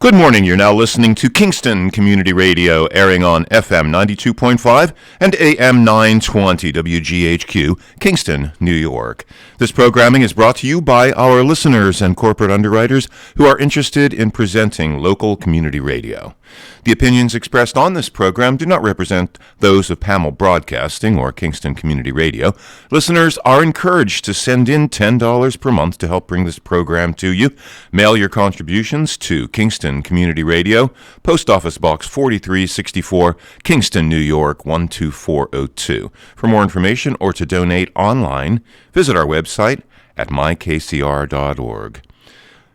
Good morning. You're now listening to Kingston Community Radio, airing on FM 92.5 and AM 920 WGHQ, Kingston, New York. This programming is brought to you by our listeners and corporate underwriters who are interested in presenting local community radio. The opinions expressed on this program do not represent those of Pamel Broadcasting or Kingston Community Radio. Listeners are encouraged to send in $10 per month to help bring this program to you. Mail your contributions to Kingston Community Radio, Post Office Box 4364, Kingston, New York 12402. For more information or to donate online, visit our website at mykcr.org.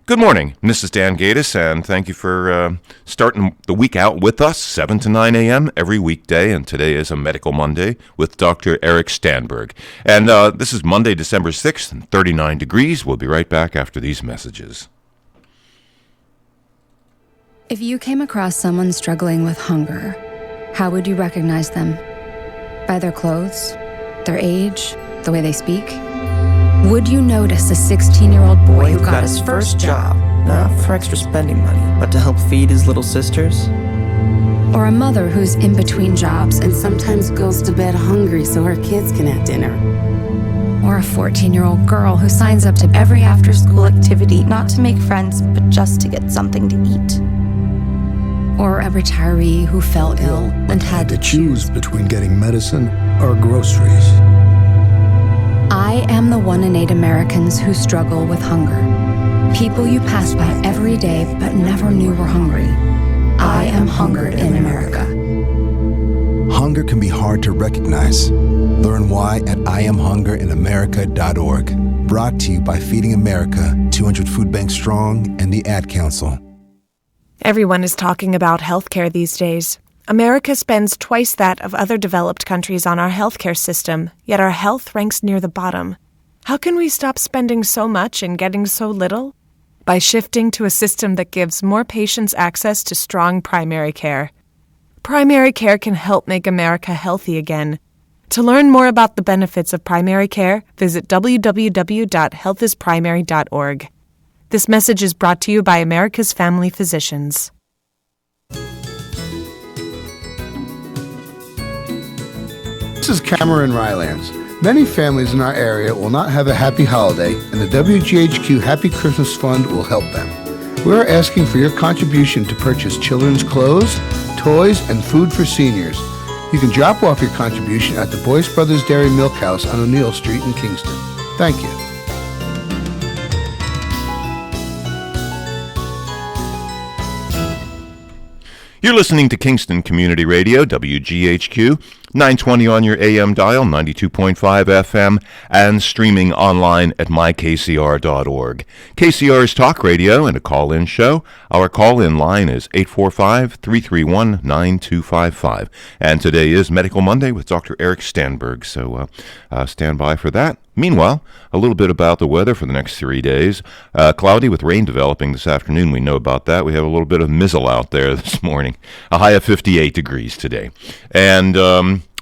Good morning. This is Dan Gaddis, and thank you for starting the week out with us, 7 to 9 a.m. every weekday, and today is a Medical Monday with Dr. Eric Stamberg. And this is Monday, December 6th, and 39 degrees. We'll be right back after these messages. If you came across someone struggling with hunger, how would you recognize them? By their clothes, their age, the way they speak? Would you notice a 16-year-old boy who got his first job, not for extra spending money, but to help feed his little sisters? Or a mother who's in between jobs and sometimes goes to bed hungry so her kids can have dinner? Or a 14-year-old girl who signs up to every after-school activity not to make friends, but just to get something to eat? Or a retiree who fell ill and had to choose between getting medicine or groceries? I am the 1 in 8 Americans who struggle with hunger. People you pass by every day but never knew were hungry. I am hungered in America. Hunger can be hard to recognize. Learn why at IamHungerInAmerica.org. Brought to you by Feeding America, 200 Food Banks Strong, and the Ad Council. Everyone is talking about healthcare these days. America spends twice that of other developed countries on our healthcare system, yet our health ranks near the bottom. How can we stop spending so much and getting so little? By shifting to a system that gives more patients access to strong primary care. Primary care can help make America healthy again. To learn more about the benefits of primary care, visit www.healthisprimary.org. This message is brought to you by America's Family Physicians. This is Cameron Rylands. Many families in our area will not have a happy holiday, and the WGHQ Happy Christmas Fund will help them. We are asking for your contribution to purchase children's clothes, toys, and food for seniors. You can drop off your contribution at the Boyce Brothers Dairy Milk House on O'Neill Street in Kingston. Thank you. You're listening to Kingston Community Radio, WGHQ, 920 on your AM dial, 92.5 FM, and streaming online at mykcr.org. KCR's talk radio and a call-in show. Our call-in line is 845-331-9255. And today is Medical Monday with Dr. Eric Stamberg, so stand by for that. Meanwhile, a little bit about the weather for the next 3 days. Cloudy with rain developing this afternoon. We know about that. We have a little bit of mizzle out there this morning. A high of 58 degrees today. And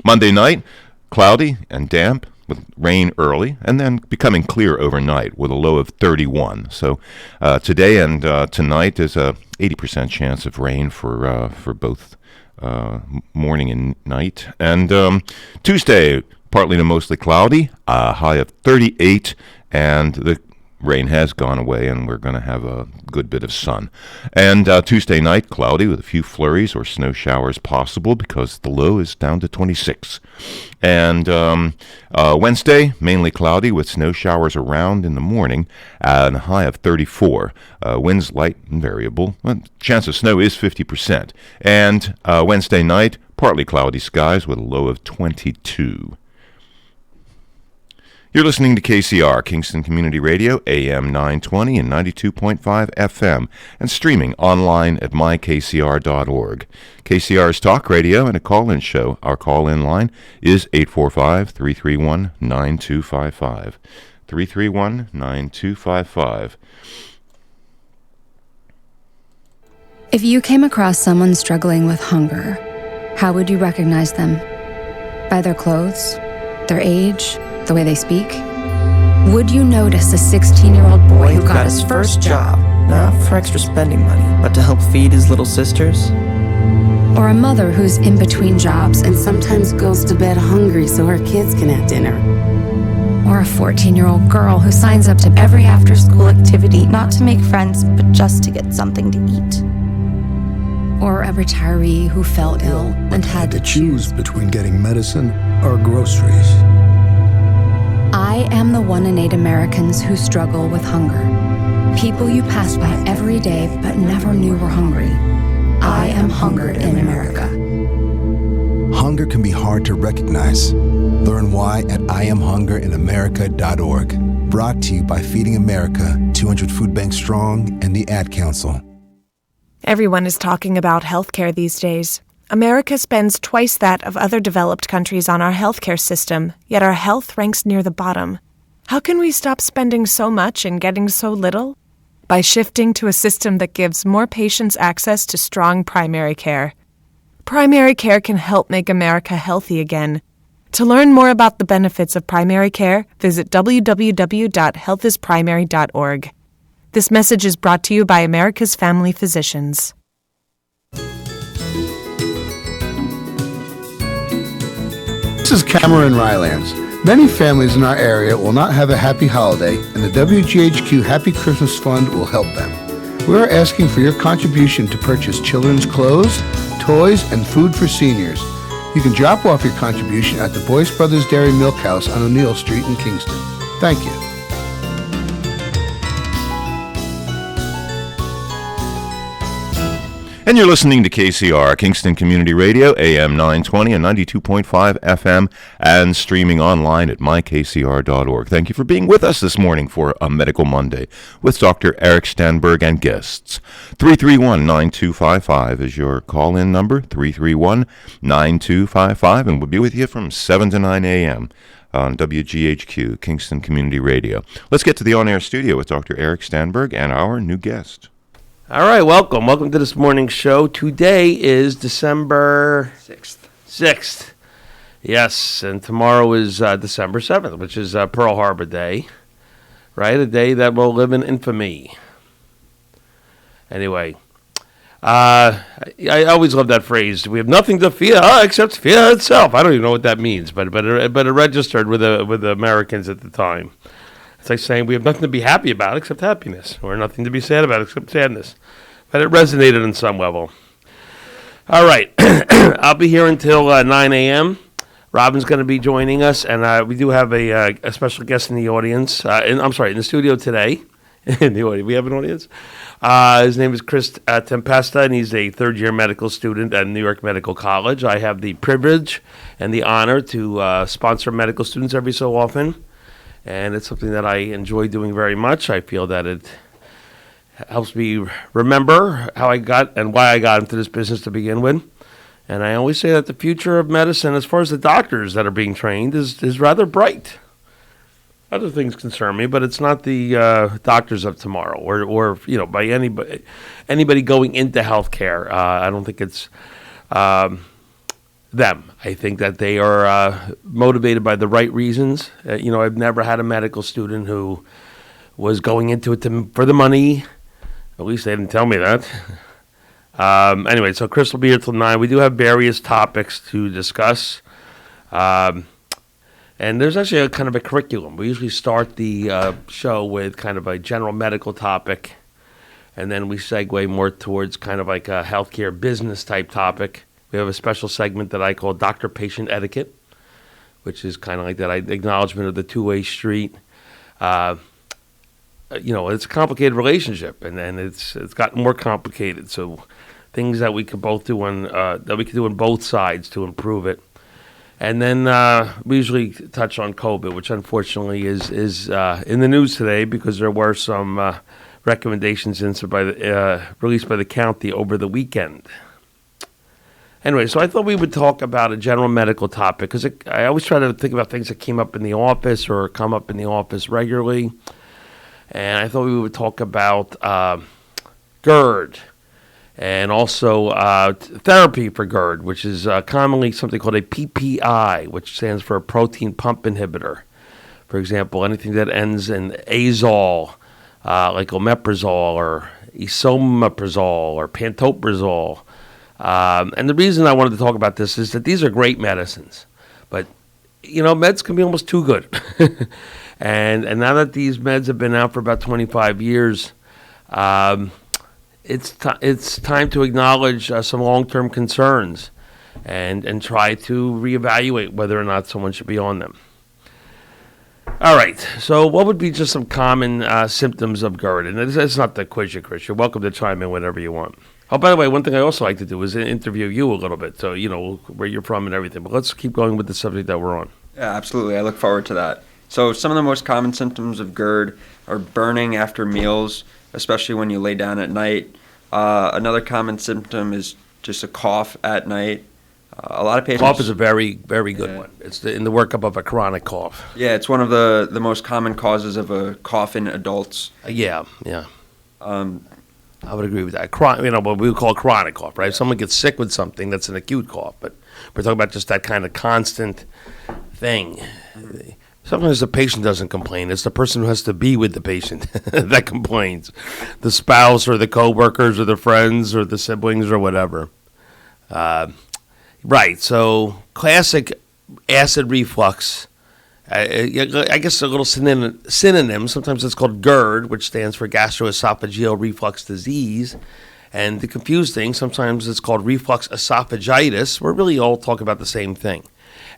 Monday night, cloudy and damp with rain early and then becoming clear overnight with a low of 31. So today and tonight is a 80% chance of rain for both morning and night. And Tuesday, partly to mostly cloudy, a high of 38, and the rain has gone away, and we're going to have a good bit of sun. And Tuesday night, cloudy with a few flurries or snow showers possible because the low is down to 26. And Wednesday, mainly cloudy with snow showers around in the morning and a high of 34. Winds light and variable. Chance of snow is 50%. And Wednesday night, partly cloudy skies with a low of 22. You're listening to KCR, Kingston Community Radio, AM 920 and 92.5 FM, and streaming online at mykcr.org. KCR's talk radio and a call-in show. Our call-in line is 845-331-9255. 331-9255. If you came across someone struggling with hunger, how would you recognize them? By their clothes, their age, the way they speak? Would you notice a 16-year-old boy who got his first job, not for extra spending money, but to help feed his little sisters. Or a mother who's in between jobs And sometimes goes to bed hungry so her kids can have dinner. or a 14-year-old girl who signs up to every after-school activity, Not to make friends, but just to get something to eat. or a retiree who fell ill and had to choose. between getting medicine or groceries. I am the 1 in 8 Americans who struggle with hunger. People you pass by every day but never knew were hungry. I am hunger in America. Hunger can be hard to recognize. Learn why at IamHungerInAmerica.org. Brought to you by Feeding America, 200 Food Banks Strong, and the Ad Council. Everyone is talking about healthcare these days. America spends twice that of other developed countries on our healthcare system, yet our health ranks near the bottom. How can we stop spending so much and getting so little? By shifting to a system that gives more patients access to strong primary care. Primary care can help make America healthy again. To learn more about the benefits of primary care, visit www.healthisprimary.org. This message is brought to you by America's Family Physicians. This is Cameron Rylands. Many families in our area will not have a happy holiday, and the WGHQ Happy Christmas Fund will help them. We are asking for your contribution to purchase children's clothes, toys, and food for seniors. You can drop off your contribution at the Boyce Brothers Dairy Milk House on O'Neill Street in Kingston. Thank you. And you're listening to KCR, Kingston Community Radio, AM 920 and 92.5 FM, and streaming online at mykcr.org. Thank you for being with us this morning for a Medical Monday with Dr. Eric Stamberg and guests. 331-9255 is your call-in number, 331-9255, and we'll be with you from 7 to 9 a.m. on WGHQ, Kingston Community Radio. Let's get to the on-air studio with Dr. Eric Stamberg and our new guest. All right, welcome. Welcome to this morning's show. Today is December 6th. Yes, and tomorrow is December 7th, which is Pearl Harbor Day, right? A day that will live in infamy. Anyway, I always love that phrase. We have nothing to fear except fear itself. I don't even know what that means, but it registered with the Americans at the time. It's like saying we have nothing to be happy about except happiness, or nothing to be sad about except sadness. But it resonated on some level. All right. I'll be here until 9 a.m. Robin's going to be joining us, and we do have a special guest in the audience. In the studio today. In the audience. We have an audience. His name is Chris Tampatsas, and he's a third-year medical student at New York Medical College. I have the privilege and the honor to sponsor medical students every so often. And it's something that I enjoy doing very much. I feel that it helps me remember how I got and why I got into this business to begin with. And I always say that the future of medicine, as far as the doctors that are being trained, is rather bright. Other things concern me, but it's not the doctors of tomorrow or by anybody going into healthcare. I don't think it's them. I think that they are motivated by the right reasons. I've never had a medical student who was going into it for the money. At least they didn't tell me that. Anyway, so Chris will be here till 9. We do have various topics to discuss. And there's actually a kind of a curriculum. We usually start the show with kind of a general medical topic, and then we segue more towards kind of like a healthcare business type topic. We have a special segment that I call Doctor-Patient Etiquette, which is kind of like that acknowledgement of the two-way street. It's a complicated relationship, and it's gotten more complicated. So things that we can both do on both sides to improve it. And then we usually touch on COVID, which unfortunately is in the news today because there were some recommendations released by the county over the weekend. Anyway, so I thought we would talk about a general medical topic because I always try to think about things that came up in the office or come up in the office regularly. And I thought we would talk about Gerd and also therapy for Gerd, which is commonly something called a PPI, which stands for a protein pump inhibitor. For example, anything that ends in azole, like Omeprazole or Omeprazole or Pantoprazole. And the reason I wanted to talk about this is that these are great medicines, but meds can be almost too good. and now that these meds have been out for about 25 years, it's time to acknowledge some long-term concerns and try to reevaluate whether or not someone should be on them. All right, so what would be just some common symptoms of GERD? And it's not the quiz, Chris. You're welcome to chime in whenever you want. Oh, by the way, one thing I also like to do is interview you a little bit, so where you're from and everything. But let's keep going with the subject that we're on. Yeah, absolutely. I look forward to that. So some of the most common symptoms of GERD are burning after meals, especially when you lay down at night. Another common symptom is just a cough at night. A lot of patients... Cough is a very, very good one. It's in the workup of a chronic cough. Yeah, it's one of the most common causes of a cough in adults. Yeah. I would agree with that. What we would call chronic cough, right? If someone gets sick with something, that's an acute cough. But we're talking about just that kind of constant thing. Sometimes the patient doesn't complain. It's the person who has to be with the patient that complains. The spouse or the coworkers or the friends or the siblings or whatever. Right, so classic acid reflux, I guess a little synonym, sometimes it's called GERD, which stands for gastroesophageal reflux disease. And to confuse things, sometimes it's called reflux esophagitis. We're really all talking about the same thing.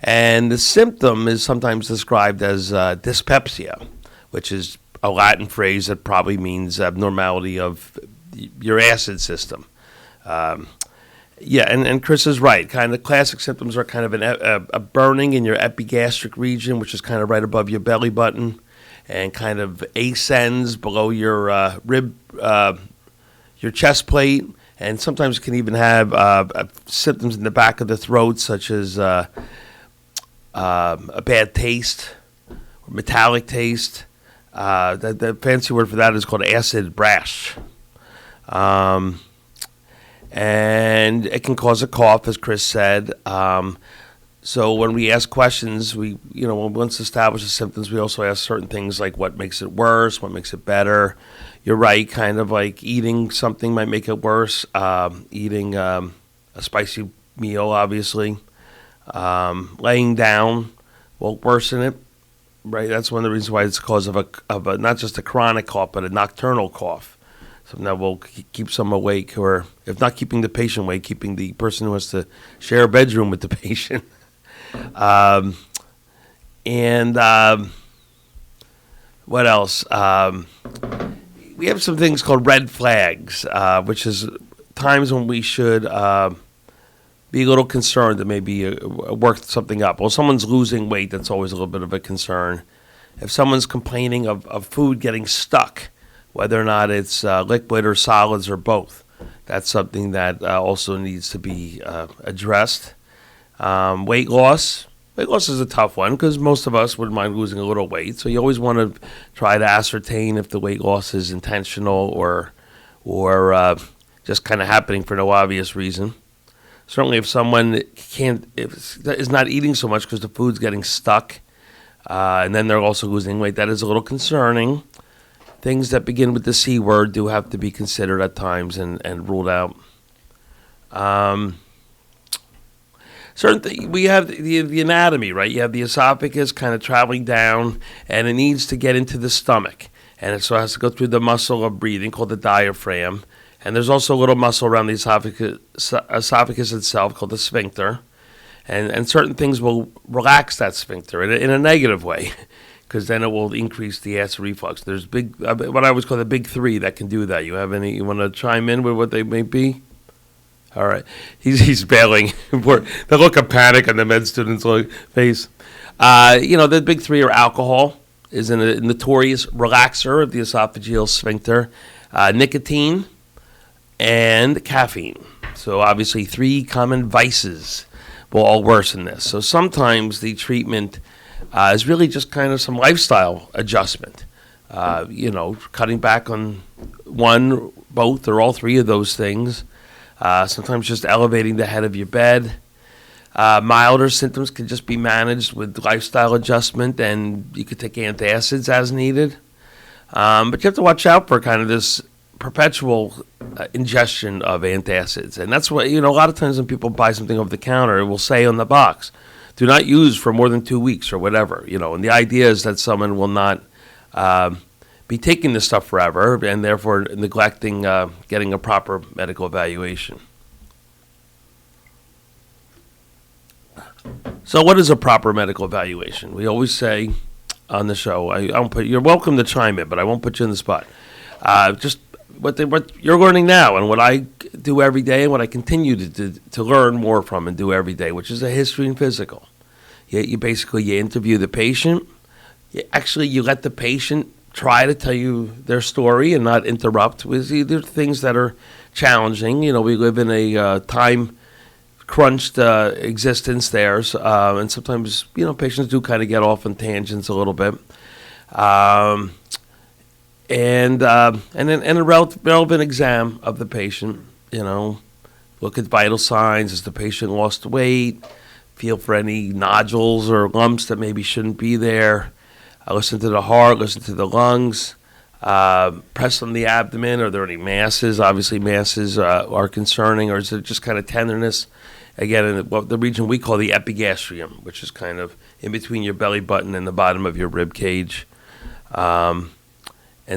And the symptom is sometimes described as dyspepsia, which is a Latin phrase that probably means abnormality of your acid system. And Chris is right. Kind of classic symptoms are kind of a burning in your epigastric region, which is kind of right above your belly button, and kind of ascends below your rib, your chest plate, and sometimes it can even have symptoms in the back of the throat, such as a bad taste or metallic taste. The fancy word for that is called acid rash. And it can cause a cough, as Chris said. So when we ask questions, once established the symptoms, we also ask certain things like what makes it worse, what makes it better. You're right, kind of like eating something might make it worse. Eating a spicy meal, obviously. Laying down will worsen it. Right, that's one of the reasons why it's cause of a not just a chronic cough, but a nocturnal cough. Something that will keep some awake, or if not keeping the patient awake, keeping the person who has to share a bedroom with the patient. What else? We have some things called red flags, which is times when we should be a little concerned that maybe work something up. Well, someone's losing weight, that's always a little bit of a concern. If someone's complaining of food getting stuck, whether or not it's liquid or solids or both, that's something that also needs to be addressed. Weight loss. Weight loss is a tough one because most of us wouldn't mind losing a little weight. So you always want to try to ascertain if the weight loss is intentional or just kind of happening for no obvious reason. Certainly if someone is not eating so much because the food's getting stuck, and then they're also losing weight, that is a little concerning. Things that begin with the C word do have to be considered at times and ruled out. We have the anatomy, right? You have the esophagus kind of traveling down, and it needs to get into the stomach. And it so has to go through the muscle of breathing called the diaphragm. And there's also a little muscle around the esophagus itself called the sphincter. And certain things will relax that sphincter in a negative way, because then it will increase the acid reflux. There's what I always call the big three that can do that. You want to chime in with what they may be? All right. He's bailing. The look of panic on the med student's face. The big three are alcohol, is a notorious relaxer of the esophageal sphincter, nicotine, and caffeine. So obviously 3 common vices will all worsen this. So sometimes the treatment is really just kind of some lifestyle adjustment. Cutting back on one, both, or all 3 of those things. Sometimes just elevating the head of your bed. Milder symptoms can just be managed with lifestyle adjustment, and you could take antacids as needed. But you have to watch out for kind of this perpetual ingestion of antacids. And that's what, a lot of times when people buy something over the counter, it will say on the box, do not use for more than 2 weeks or whatever, and the idea is that someone will not be taking this stuff forever and therefore neglecting getting a proper medical evaluation. So what is a proper medical evaluation? We always say on the show, you're welcome to chime in, but I won't put you in the spot. Just what you're learning now and what I do every day and what I continue to learn more from and do every day, which is a history and physical. You basically interview the patient. You let the patient try to tell you their story and not interrupt with either things that are challenging. We live in a time-crunched existence there, and sometimes, patients do kind of get off on tangents a little bit. And then a relevant exam of the patient, look at vital signs. Has the patient lost weight? Feel for any nodules or lumps that maybe shouldn't be there. Listen to the heart, listen to the lungs, press on the abdomen. Are there any masses? Obviously, masses are concerning, or is it just kind of tenderness? Again, in the region we call the epigastrium, which is kind of in between your belly button and the bottom of your rib cage, and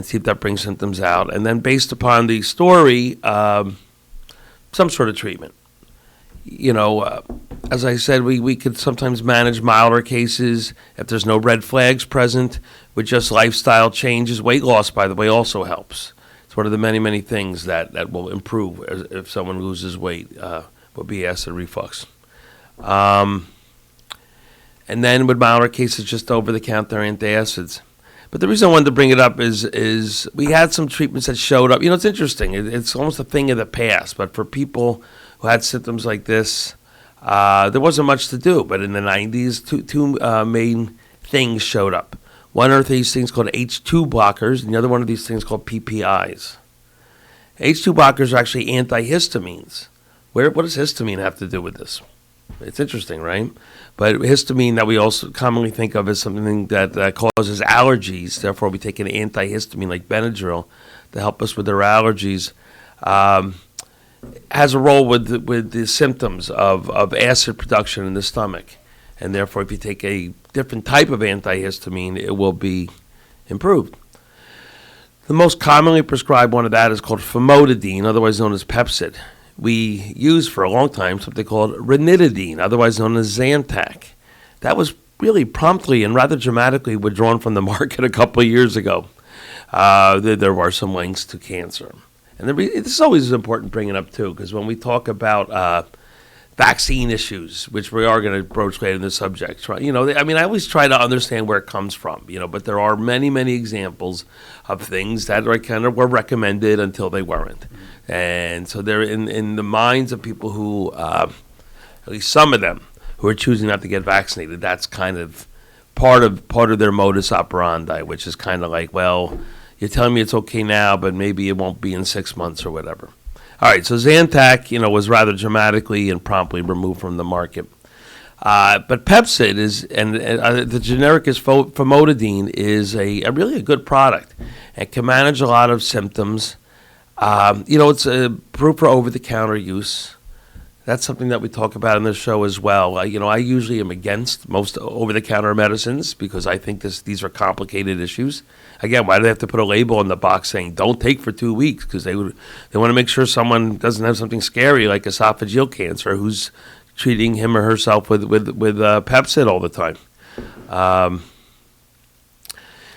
see if that brings symptoms out. And then based upon the story, some sort of treatment. As I said, we could sometimes manage milder cases if there's no red flags present with just lifestyle changes. Weight loss, by the way, also helps. It's one of the many, many things that will improve if someone loses weight, will be acid reflux. And then with milder cases, just over-the-counter antacids. But the reason I wanted to bring it up is we had some treatments that showed up. It's interesting. It's almost a thing of the past, but for people who had symptoms like this, there wasn't much to do. But in the 90s, two main things showed up. One are these things called H2 blockers, and the other one of these things called PPIs. H2 blockers are actually antihistamines. What does histamine have to do with this? It's interesting, right? But histamine that we also commonly think of as something that causes allergies, therefore we take an antihistamine like Benadryl to help us with our allergies, has a role with the symptoms of acid production in the stomach. And therefore, if you take a different type of antihistamine, it will be improved. The most commonly prescribed one of that is called famotidine, otherwise known as Pepcid. We used for a long time something called ranitidine, otherwise known as Zantac. That was really promptly and rather dramatically withdrawn from the market a couple of years ago. There were some links to cancer. And this is always important bringing up, too, because when we talk about vaccine issues, which we are going to broach later in the subject, I always try to understand where it comes from, but there are many, many examples of things that were recommended until they weren't. And so they're in the minds of people who, at least some of them, who are choosing not to get vaccinated. That's kind of part of their modus operandi, which is kind of like, well, you're telling me it's okay now, but maybe it won't be in 6 months or whatever. All right, so Zantac, was rather dramatically and promptly removed from the market. But Pepcid is, and the generic is famotidine, is a really good product. It can manage a lot of symptoms. It's approved for over-the-counter use. That's something that we talk about in this show as well. I usually am against most over-the-counter medicines because I think these are complicated issues. Again, why do they have to put a label on the box saying don't take for 2 weeks? Because they want to make sure someone doesn't have something scary like esophageal cancer who's treating him or herself with Pepcid all the time.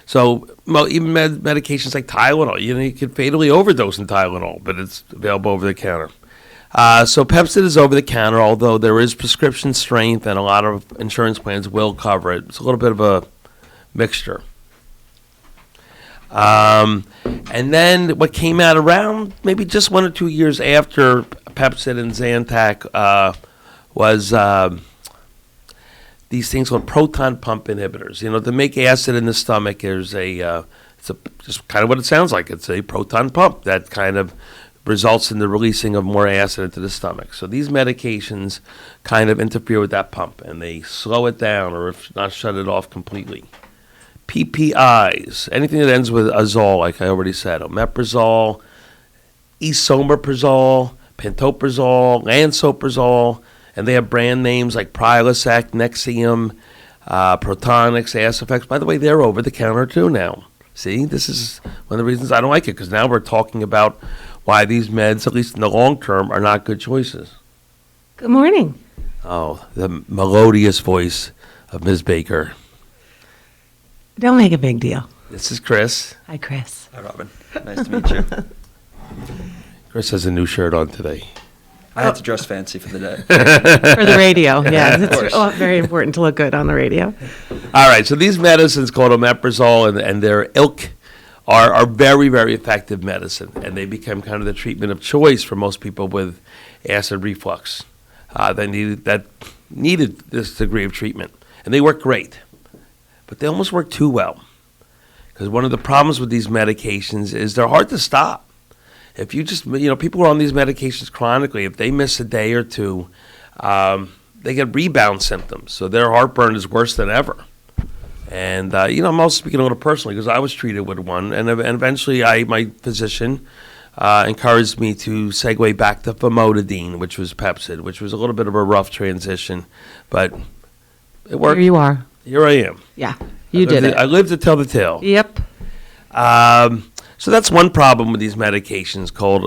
So even medications like Tylenol, you can fatally overdose in Tylenol, but it's available over the counter. So Pepcid is over the counter, although there is prescription strength and a lot of insurance plans will cover it. It's a little bit of a mixture. And then what came out around maybe just 1 or 2 years after Pepcid and Zantac was these things called proton pump inhibitors. To make acid in the stomach, there's it's just kind of what it sounds like. It's a proton pump that kind of results in the releasing of more acid into the stomach. So these medications kind of interfere with that pump, and they slow it down or if not shut it off completely. PPIs, anything that ends with azole, like I already said, Omeprazole, esomeprazole, pantoprazole, lansoprazole, and they have brand names like Prilosec, Nexium, Protonix, Esophagus. By the way, they're over the counter too now. See, this is one of the reasons I don't like it, because now we're talking about why these meds, at least in the long term, are not good choices. Good morning. Oh, the melodious voice of Ms. Baker. Don't make a big deal. This is Chris. Hi, Chris. Hi, Robin. Nice to meet you. Chris has a new shirt on today. I had to dress fancy for the day. For the radio, yeah. Of course. It's very important to look good on the radio. All right, so these medicines called omeprazole and their ilk are very, very effective medicine, and they become kind of the treatment of choice for most people with acid reflux that needed this degree of treatment. And they work great, but they almost work too well, because one of the problems with these medications is they're hard to stop. If you just, people who are on these medications chronically, if they miss a day or two, they get rebound symptoms. So their heartburn is worse than ever. And, I'm also speaking a little personally, because I was treated with one. And eventually my physician encouraged me to segue back to famotidine, which was Pepcid, which was a little bit of a rough transition. But it worked. Here you are. Here I am. Yeah, you did it. I lived to tell the tale. Yep. So that's one problem with these medications called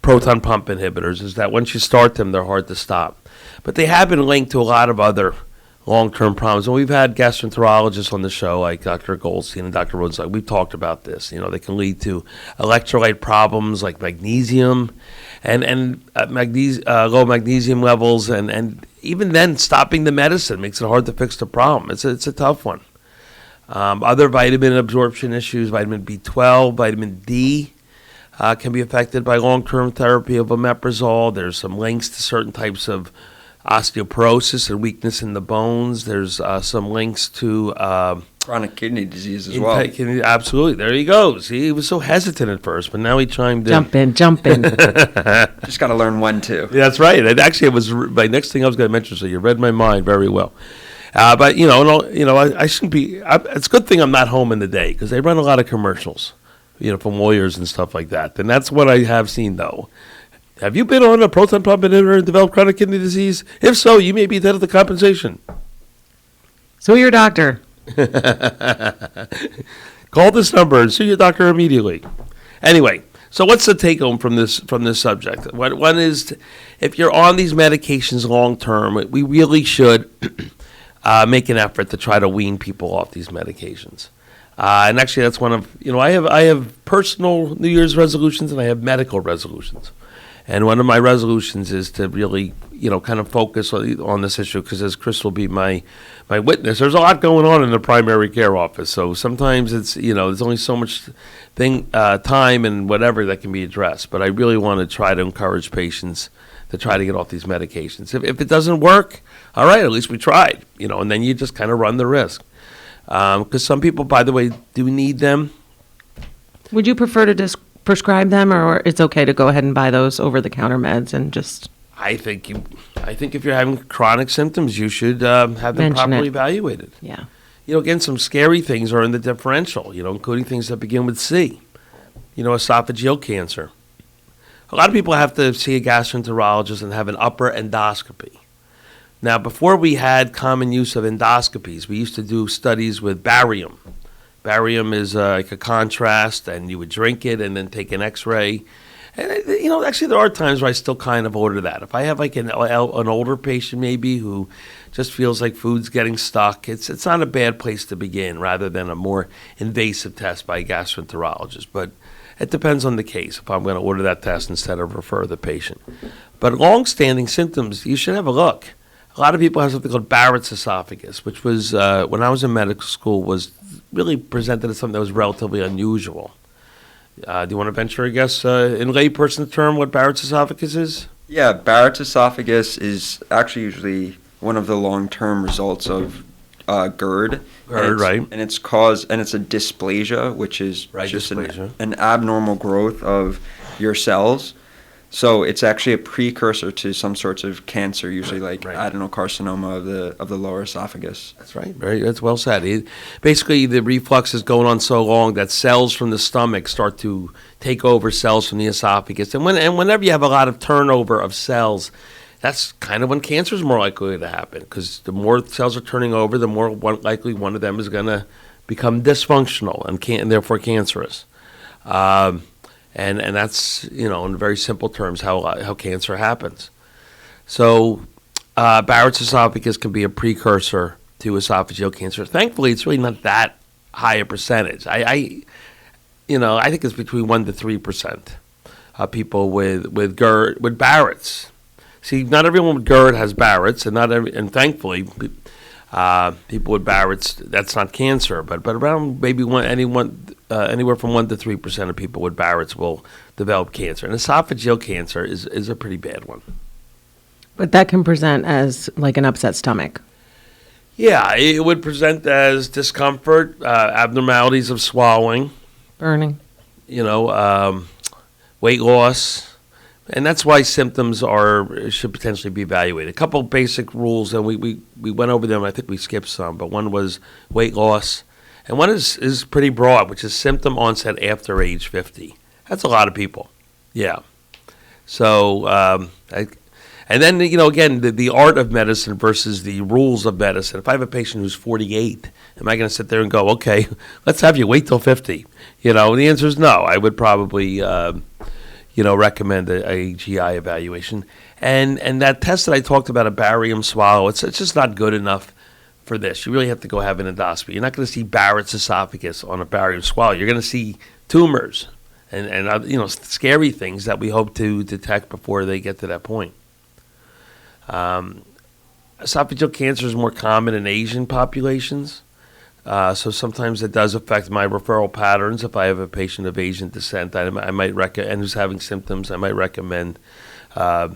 proton pump inhibitors, is that once you start them, they're hard to stop. But they have been linked to a lot of other long-term problems. And we've had gastroenterologists on the show like Dr. Goldstein and Dr. Rhodes. We've talked about this. They can lead to electrolyte problems like magnesium and low magnesium levels. And even then, stopping the medicine makes it hard to fix the problem. It's a tough one. Other vitamin absorption issues, vitamin B12, vitamin D can be affected by long-term therapy of omeprazole. There's some links to certain types of osteoporosis and weakness in the bones. There's some links to chronic kidney disease as well. Absolutely. There he goes. He was so hesitant at first, but now he chimed in. Jump in. Just got to learn when to. Yeah, that's right. And actually, it was my next thing I was going to mention, so you read my mind very well. But I shouldn't be. It's a good thing I'm not home in the day, because they run a lot of commercials, from lawyers and stuff like that. And that's what I have seen, though. Have you been on a proton pump inhibitor and developed chronic kidney disease? If so, you may be entitled to compensation. So your doctor. Call this number and see your doctor immediately. Anyway, so what's the take home from this subject? One is, if you're on these medications long term, we really should make an effort to try to wean people off these medications. And actually, that's one of, I have personal New Year's resolutions and I have medical resolutions. And one of my resolutions is to really, kind of focus on this issue, because as Chris will be my witness, there's a lot going on in the primary care office. So sometimes it's, there's only so much time and whatever that can be addressed. But I really want to try to encourage patients to try to get off these medications. If it doesn't work, all right, at least we tried, and then you just kind of run the risk. Because some people, by the way, do need them. Would you prefer to prescribe them, or it's okay to go ahead and buy those over-the-counter meds and just... I think if you're having chronic symptoms, you should have them properly evaluated. Yeah. Again, some scary things are in the differential, including things that begin with C. Esophageal cancer. A lot of people have to see a gastroenterologist and have an upper endoscopy. Now, before we had common use of endoscopies, we used to do studies with barium. Barium is like a contrast, and you would drink it and then take an X-ray. And, actually there are times where I still kind of order that. If I have like an older patient maybe who just feels like food's getting stuck, it's not a bad place to begin, rather than a more invasive test by a gastroenterologist. But it depends on the case if I'm going to order that test instead of refer the patient. But long-standing symptoms, you should have a look. A lot of people have something called Barrett's esophagus, which was, when I was in medical school, was really presented as something that was relatively unusual. Do you want to venture a guess, in layperson term, what Barrett's esophagus is? Yeah, Barrett's esophagus is actually usually one of the long-term results of Gerd. Gerd, right. And it's a dysplasia, which is just an abnormal growth of your cells. So it's actually a precursor to some sorts of cancer, usually like adenocarcinoma of the lower esophagus. That's right. That's well said. Basically, the reflux is going on so long that cells from the stomach start to take over cells from the esophagus. And whenever you have a lot of turnover of cells, that's kind of when cancer is more likely to happen, because the more cells are turning over, the more likely one of them is going to become dysfunctional and therefore cancerous. And that's, in very simple terms, how cancer happens. So Barrett's esophagus can be a precursor to esophageal cancer. Thankfully, it's really not that high a percentage. I think it's between 1% to 3% of people with Gerd, with Barrett's. See, not everyone with Gerd has Barrett's, and thankfully, people with Barrett's, that's not cancer, but around maybe anywhere from 1% to 3% of people with Barrett's will develop cancer. And esophageal cancer is a pretty bad one. But that can present as like an upset stomach. Yeah, it would present as discomfort, abnormalities of swallowing, burning, weight loss. And that's why symptoms should potentially be evaluated. A couple basic rules, and we went over them. I think we skipped some, but one was weight loss, and one is pretty broad, which is symptom onset after age 50. That's a lot of people. Yeah. So, and then, again, the art of medicine versus the rules of medicine. If I have a patient who's 48, am I going to sit there and go, okay, let's have you wait till 50? The answer is no. I would probably recommend a GI evaluation. And that test that I talked about, a barium swallow, it's just not good enough for this. You really have to go have an endoscopy. You're not going to see Barrett's esophagus on a barium swallow. You're going to see tumors and scary things that we hope to detect before they get to that point. Esophageal cancer is more common in Asian populations. So sometimes it does affect my referral patterns. If I have a patient of Asian descent, I might recommend, and who's having symptoms, I might recommend upper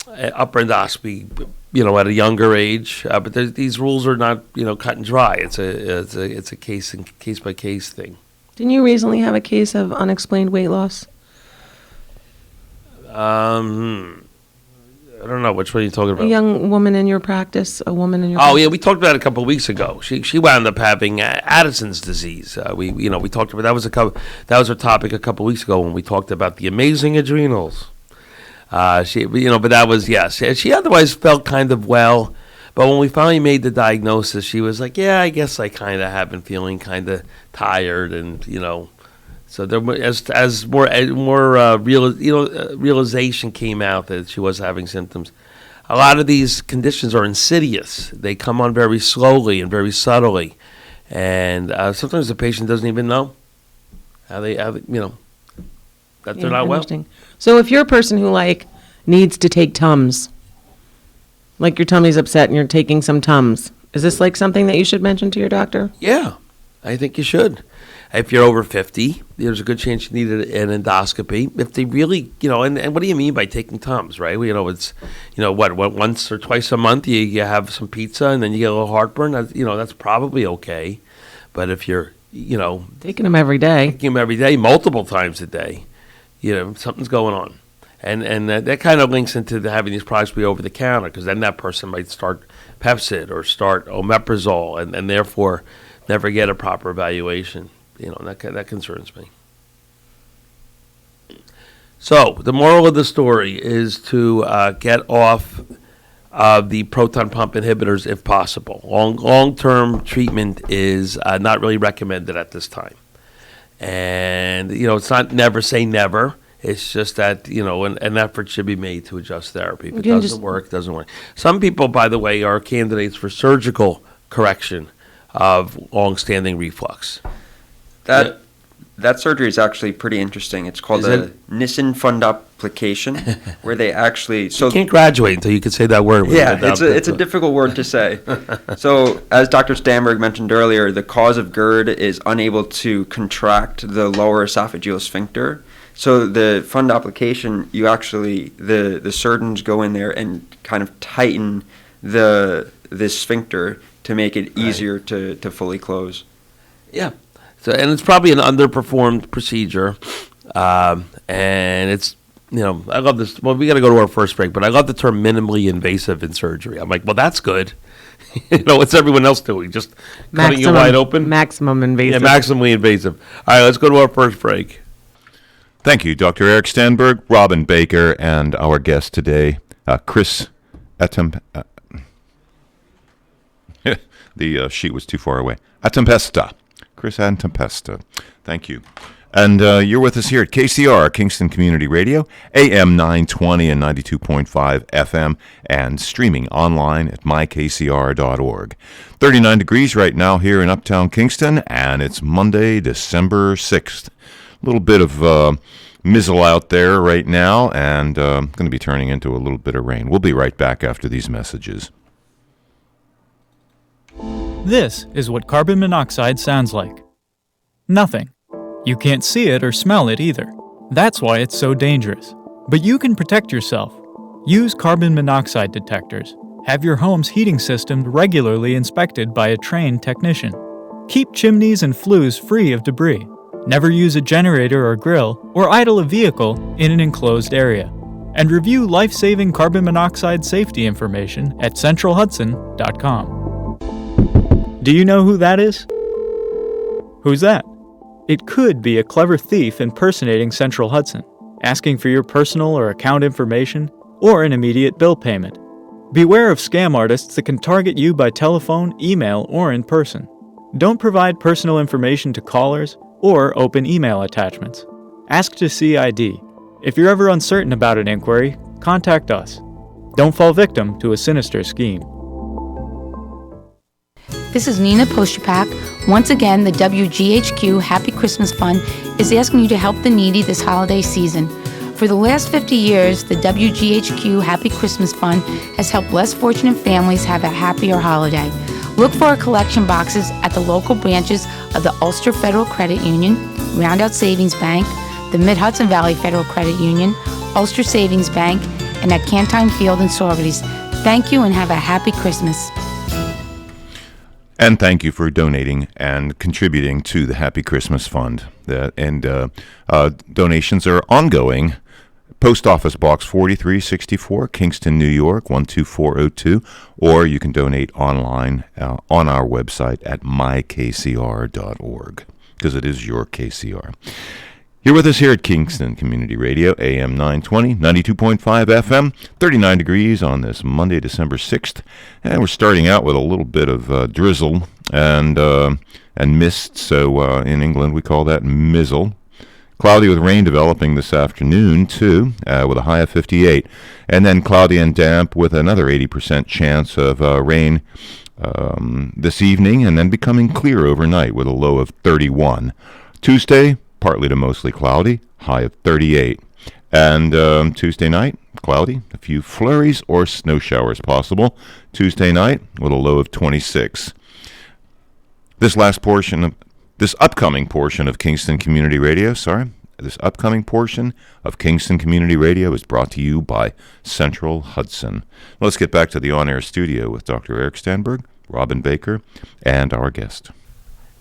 endoscopy, at a younger age. But these rules are not, cut and dry. It's a case by case thing. Didn't you recently have a case of unexplained weight loss? I don't know, which one are you talking about? A young woman in your practice, Oh, yeah, we talked about it a couple of weeks ago. She wound up having Addison's disease. We talked about that was our topic a couple of weeks ago when we talked about the amazing adrenals. But that was, yes. She otherwise felt kind of well, but when we finally made the diagnosis, she was like, yeah, I guess I kind of have been feeling kind of tired, and so there, as more realization came out that she was having symptoms. A lot of these conditions are insidious. They come on very slowly and very subtly, and sometimes the patient doesn't even know how that they're not well. So if you're a person who needs to take Tums, like your tummy's upset and you're taking some Tums, is this something that you should mention to your doctor? Yeah, I think you should. If you're over 50, there's a good chance you need an endoscopy. If they really, and what do you mean by taking Tums, right? It's, once or twice a month you have some pizza and then you get a little heartburn. That's probably okay. But if you're, taking them every day, multiple times a day, something's going on. And that kind of links into having these products be over the counter, because then that person might start Pepsid or start Omeprazole and therefore never get a proper evaluation. That concerns me. So the moral of the story is to get off the proton pump inhibitors if possible. Long-term treatment is not really recommended at this time. And, it's not never say never. It's just that, an effort should be made to adjust therapy. If it doesn't work, it doesn't work. Some people, by the way, are candidates for surgical correction of long-standing reflux. That surgery is actually pretty interesting. It's called a Nissen fundoplication, where they actually... You can't graduate until you can say that word. Yeah, it's a difficult word to say. So, as Dr. Stamberg mentioned earlier, the cause of Gerd is unable to contract the lower esophageal sphincter. So the fundoplication, the surgeons go in there and kind of tighten this sphincter to make it easier to fully close. Yeah. So, and it's probably an underperformed procedure, and it's I love this. Well, we got to go to our first break, but I love the term minimally invasive in surgery. I'm like, well, that's good. What's everyone else doing? Just cutting you wide open? Maximum invasive. Yeah, maximally invasive. All right, let's go to our first break. Thank you, Dr. Eric Stanberg, Robin Baker, and our guest today, Chris the sheet was too far away. Tampatsas. Chris Tampatsas. Thank you. And you're with us here at KCR, Kingston Community Radio, AM 920 and 92.5 FM, and streaming online at mykcr.org. 39 degrees right now here in Uptown Kingston, and it's Monday, December 6th. A little bit of mizzle out there right now, and going to be turning into a little bit of rain. We'll be right back after these messages. This is what carbon monoxide sounds like. Nothing. You can't see it or smell it either. That's why it's so dangerous. But you can protect yourself. Use carbon monoxide detectors. Have your home's heating system regularly inspected by a trained technician. Keep chimneys and flues free of debris. Never use a generator or grill or idle a vehicle in an enclosed area. And review life-saving carbon monoxide safety information at centralhudson.com. Do you know who that is? Who's that? It could be a clever thief impersonating Central Hudson, asking for your personal or account information or an immediate bill payment. Beware of scam artists that can target you by telephone, email, or in person. Don't provide personal information to callers or open email attachments. Ask to see ID. If you're ever uncertain about an inquiry, contact us. Don't fall victim to a sinister scheme. This is Nina Poshupak. Once again, the WGHQ Happy Christmas Fund is asking you to help the needy this holiday season. For the last 50 years, the WGHQ Happy Christmas Fund has helped less fortunate families have a happier holiday. Look for our collection boxes at the local branches of the Ulster Federal Credit Union, Roundout Savings Bank, the Mid-Hudson Valley Federal Credit Union, Ulster Savings Bank, and at Cantine Field in Saugerties. Thank you and have a happy Christmas. And thank you for donating and contributing to the Happy Christmas Fund. Donations are ongoing. Post Office Box 4364, Kingston, New York, 12402, or you can donate online on our website at mykcr.org, because it is your KCR. You're with us here at Kingston Community Radio, AM 920, 92.5 FM, 39 degrees on this Monday, December 6th. And we're starting out with a little bit of drizzle and mist, so in England we call that mizzle. Cloudy with rain developing this afternoon, too, with a high of 58. And then cloudy and damp with another 80% chance of rain this evening, and then becoming clear overnight with a low of 31. Tuesday, partly to mostly cloudy, high of 38. And Tuesday night, cloudy, a few flurries or snow showers possible. Tuesday night with a low of 26. This upcoming portion of Kingston Community Radio is brought to you by Central Hudson. Let's get back to the on-air studio with Dr. Eric Stanberg, Robin Baker, and our guest.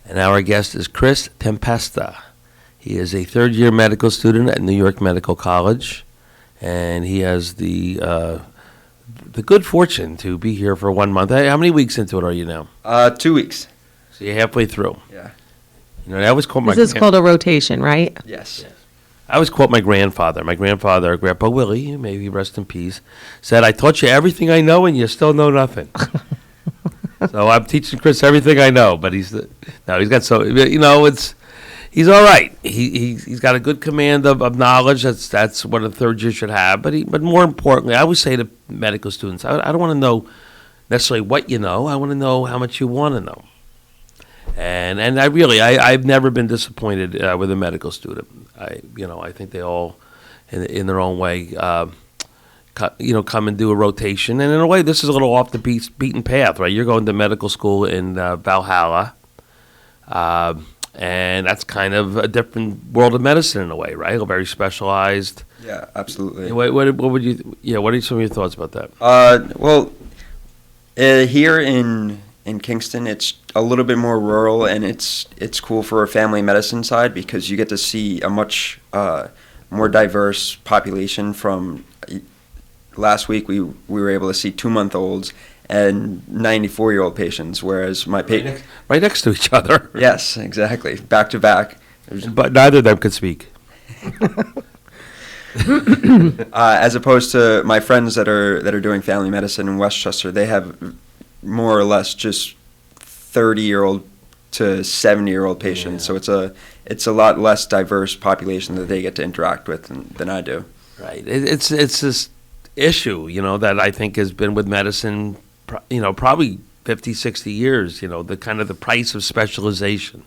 And our guest is Chris Tampatsas. He is a third-year medical student at New York Medical College, and he has the good fortune to be here for 1 month. How many weeks into it are you now? 2 weeks. So you're halfway through. Yeah. I always quote my... This is called a rotation, right? Yes. I always quote my grandfather. My grandfather, Grandpa Willie, may he rest in peace, said, "I taught you everything I know, and you still know nothing." So I'm teaching Chris everything I know, but he's got so he's all right. He's got a good command of knowledge. That's what a third year should have. But more importantly, I always say to medical students, I don't want to know necessarily what you know. I want to know how much you want to know. And I've never been disappointed with a medical student. I think they all, in their own way, come and do a rotation. And in a way, this is a little off the beaten path, right? You're going to medical school in Valhalla, and that's kind of a different world of medicine in a way, right? Very specialized. Yeah, absolutely. What would you? Yeah, what are some of your thoughts about that? Here in Kingston, it's a little bit more rural, and it's cool for a family medicine side because you get to see a much more diverse population. From last week, we were able to see 2-month-olds and 94-year-old patients, whereas my right next to each other. Yes, exactly, back to back. But neither of them could speak. As opposed to my friends that are doing family medicine in Westchester, they have more or less just 30-year-old to 70-year-old patients. So it's a lot less diverse population that they get to interact with than I do. Right. It's this issue, that I think has been with medicine, probably 50, 60 years. The kind of the price of specialization.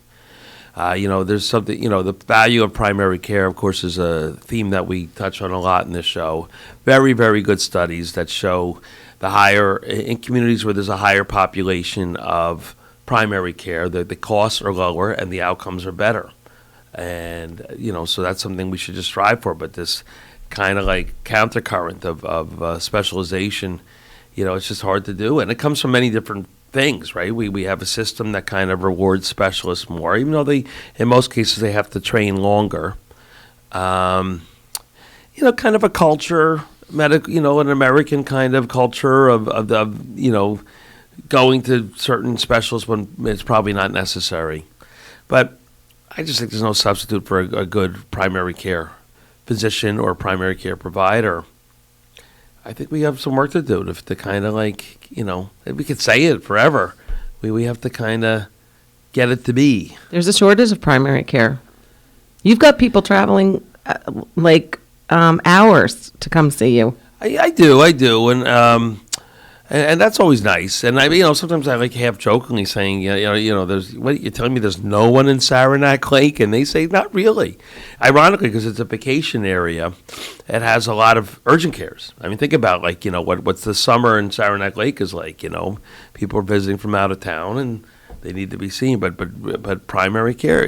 There's something, the value of primary care, of course, is a theme that we touch on a lot in this show. Very, very good studies that show in communities where there's a higher population of primary care, the costs are lower and the outcomes are better. And, so that's something we should just strive for. But this kind of like countercurrent of specialization, it's just hard to do. And it comes from many different things, right? We have a system that kind of rewards specialists more, even though in most cases they have to train longer. Kind of a culture, an American kind of culture of going to certain specialists when it's probably not necessary. But I just think there's no substitute for a good primary care physician or primary care provider. I think we have some work to do to kind of we could say it forever. We have to kind of get it to be. There's a shortage of primary care. You've got people traveling hours to come see you. I do, and that's always nice. And sometimes I half jokingly saying, there's what you're telling me. There's no one in Saranac Lake, and they say not really. Ironically, because it's a vacation area, it has a lot of urgent cares. I mean, think about what's the summer in Saranac Lake is like. People are visiting from out of town and they need to be seen. But primary care,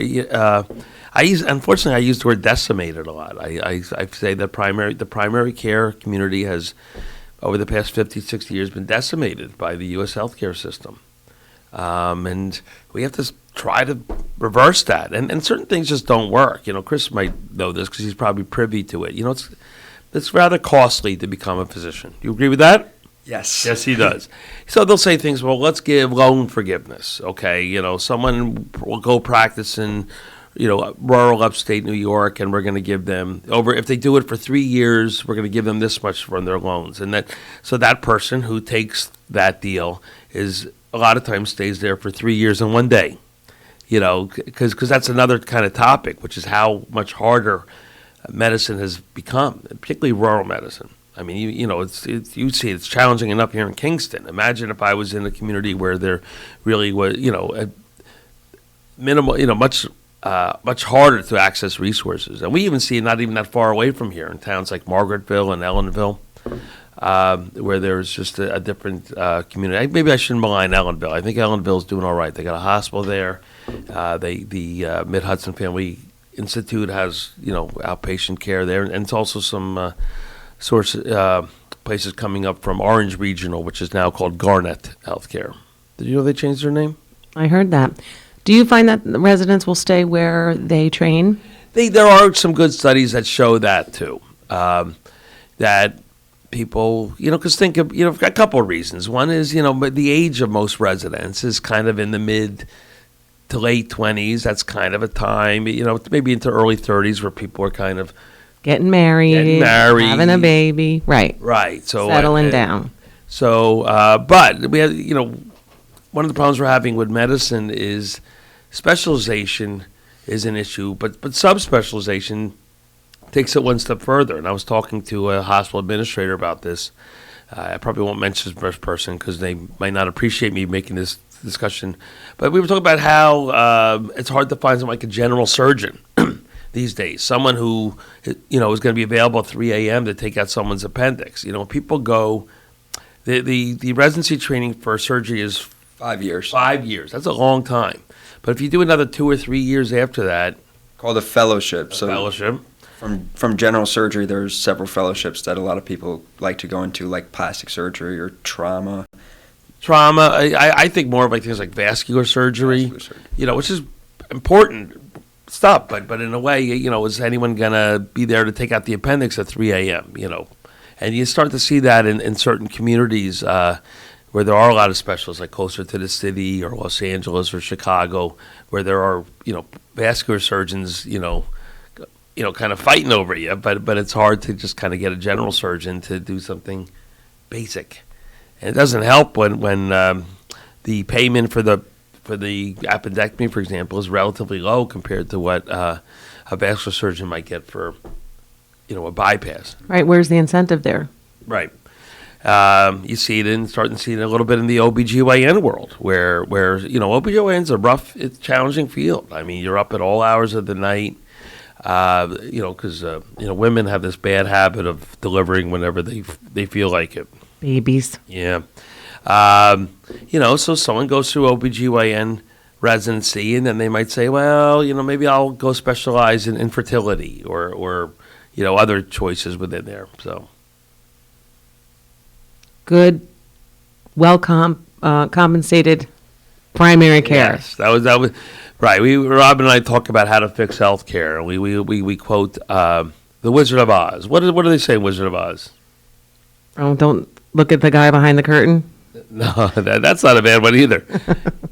unfortunately I use the word decimated a lot. I say that the primary care community has, over the past 50, 60 years, been decimated by the U.S. healthcare system. And we have to try to reverse that. And certain things just don't work. Chris might know this because he's probably privy to it. It's rather costly to become a physician. You agree with that? Yes. Yes, he does. So they'll say things, well, let's give loan forgiveness, okay? Someone will go practice in rural upstate New York, and we're going to give them if they do it for 3 years, we're going to give them this much from their loans. And so that person who takes that deal is a lot of times stays there for 3 years and 1 day, because that's another kind of topic, which is how much harder medicine has become, particularly rural medicine. I mean, you see it's challenging enough here in Kingston. Imagine if I was in a community where there really was, a minimal, much harder to access resources. And we even see it not even that far away from here in towns like Margaretville and Ellenville, where there's just a different community. Maybe I shouldn't malign Ellenville. I think Ellenville's doing all right. They got a hospital there. The Mid-Hudson Family Institute has, outpatient care there. And it's also some places coming up from Orange Regional, which is now called Garnet Healthcare. Did you know they changed their name? I heard that. Do you find that the residents will stay where they train? There are some good studies that show that too. That people, because think of, a couple of reasons. One is, but the age of most residents is kind of in the mid to late 20s. That's kind of a time, maybe into early 30s where people are kind of getting married, having a baby, right? So settling down. So, but we have, one of the problems we're having with medicine is specialization is an issue, but subspecialization takes it one step further. And I was talking to a hospital administrator about this. I probably won't mention his first person because they might not appreciate me making this discussion. But we were talking about how it's hard to find someone like a general surgeon these days, someone who is going to be available at 3 a.m. to take out someone's appendix. People go, the residency training for surgery is 5 years. 5 years. That's a long time. But if you do another 2 or 3 years after that, called a fellowship. Fellowship. From general surgery, there's several fellowships that a lot of people like to go into, like plastic surgery or trauma. I think more of things like vascular surgery, which is important. stop. But in a way, is anyone going to be there to take out the appendix at 3 a.m., And you start to see that in certain communities where there are a lot of specialists, like closer to the city or Los Angeles or Chicago, where there are, vascular surgeons, kind of fighting over you. But it's hard to just kind of get a general surgeon to do something basic. And it doesn't help when the payment for the appendectomy, for example, is relatively low compared to what a vascular surgeon might get for, a bypass. Right. Where's the incentive there? Right. You see it starting to see it a little bit in the OBGYN world, where OBGYN's a rough, it's challenging field. I mean, you're up at all hours of the night, because women have this bad habit of delivering whenever they feel like it. Babies. Yeah. So someone goes through OBGYN residency, and then they might say, well, maybe I'll go specialize in infertility or other choices within there. So good, well compensated primary care. Yes, that was right. Rob and I talk about how to fix healthcare. We quote the Wizard of Oz. What do they say, Wizard of Oz? Oh, don't look at the guy behind the curtain. No, that's not a bad one either.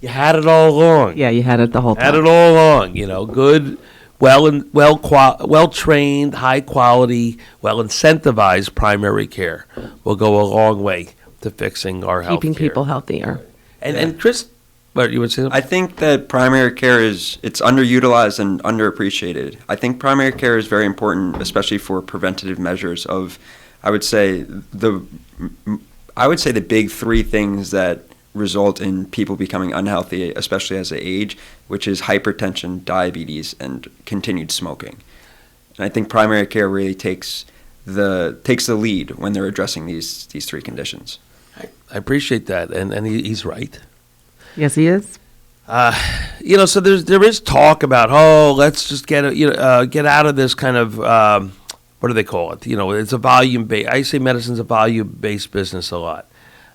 You had it all along. Yeah, you had it the whole time. Had it all along. Good, well trained, high quality, well incentivized primary care will go a long way to fixing our health. Keeping people healthier. And Chris, what you would say? I think that primary care it's underutilized and underappreciated. I think primary care is very important, especially for preventative measures of, I would say the big three things that result in people becoming unhealthy, especially as they age, which is hypertension, diabetes, and continued smoking. And I think primary care really takes the lead when they're addressing these three conditions. I appreciate that, and he's right. Yes, he is. So there is talk about, let's just get out of this kind of what do they call it? It's a volume-based. I say medicine's a volume-based business a lot.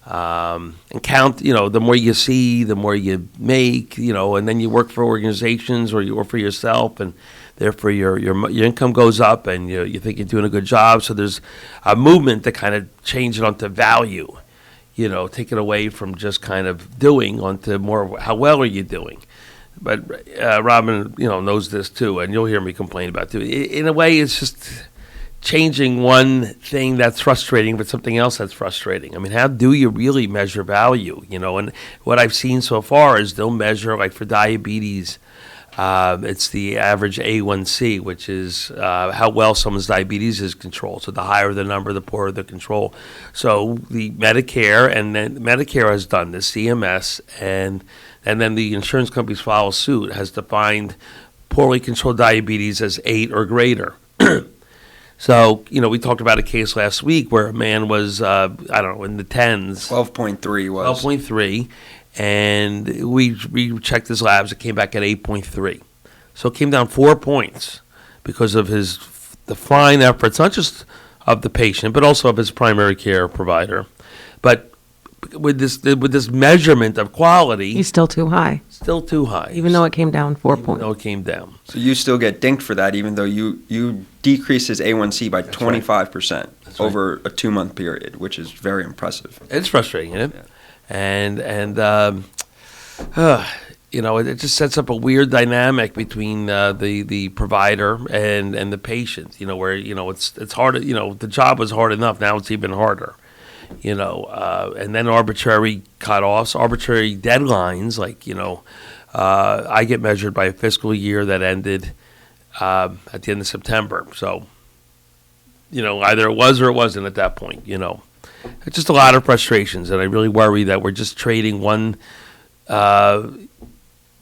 And count, the more you see, the more you make, and then you work for organizations or you work for yourself, and therefore your income goes up, and you think you're doing a good job. So there's a movement to kind of change it onto value, take it away from just kind of doing onto more how well are you doing. But Robin, knows this too, and you'll hear me complain about it too. In a way, it's just changing one thing that's frustrating with something else that's frustrating. I mean, how do you really measure value? And what I've seen so far is they'll measure, like for diabetes, it's the average A1C, which is how well someone's diabetes is controlled. So the higher the number, the poorer the control. So the Medicare, and then Medicare has done this, CMS, and then the insurance companies follow suit, has defined poorly controlled diabetes as 8 or greater. So, we talked about a case last week where a man was, in the 10s. 12.3 was. 12.3. And we checked his labs. It came back at 8.3. So it came down 4 points because of the fine efforts, not just of the patient, but also of his primary care provider. But with this measurement of quality, he's still too high. Still too high. Even though it came down 4 points. Even though it came down. So you still get dinked for that, even though you decrease his A1C by 25% over a 2-month period, which is very impressive. It's frustrating, isn't it? Yeah. It just sets up a weird dynamic between the provider and the patient. Where it's hard. The job was hard enough. Now it's even harder. And then arbitrary cutoffs, arbitrary deadlines. Like I get measured by a fiscal year that ended at the end of September. So either it was or it wasn't at that point. It's just a lot of frustrations, and I really worry that we're just trading one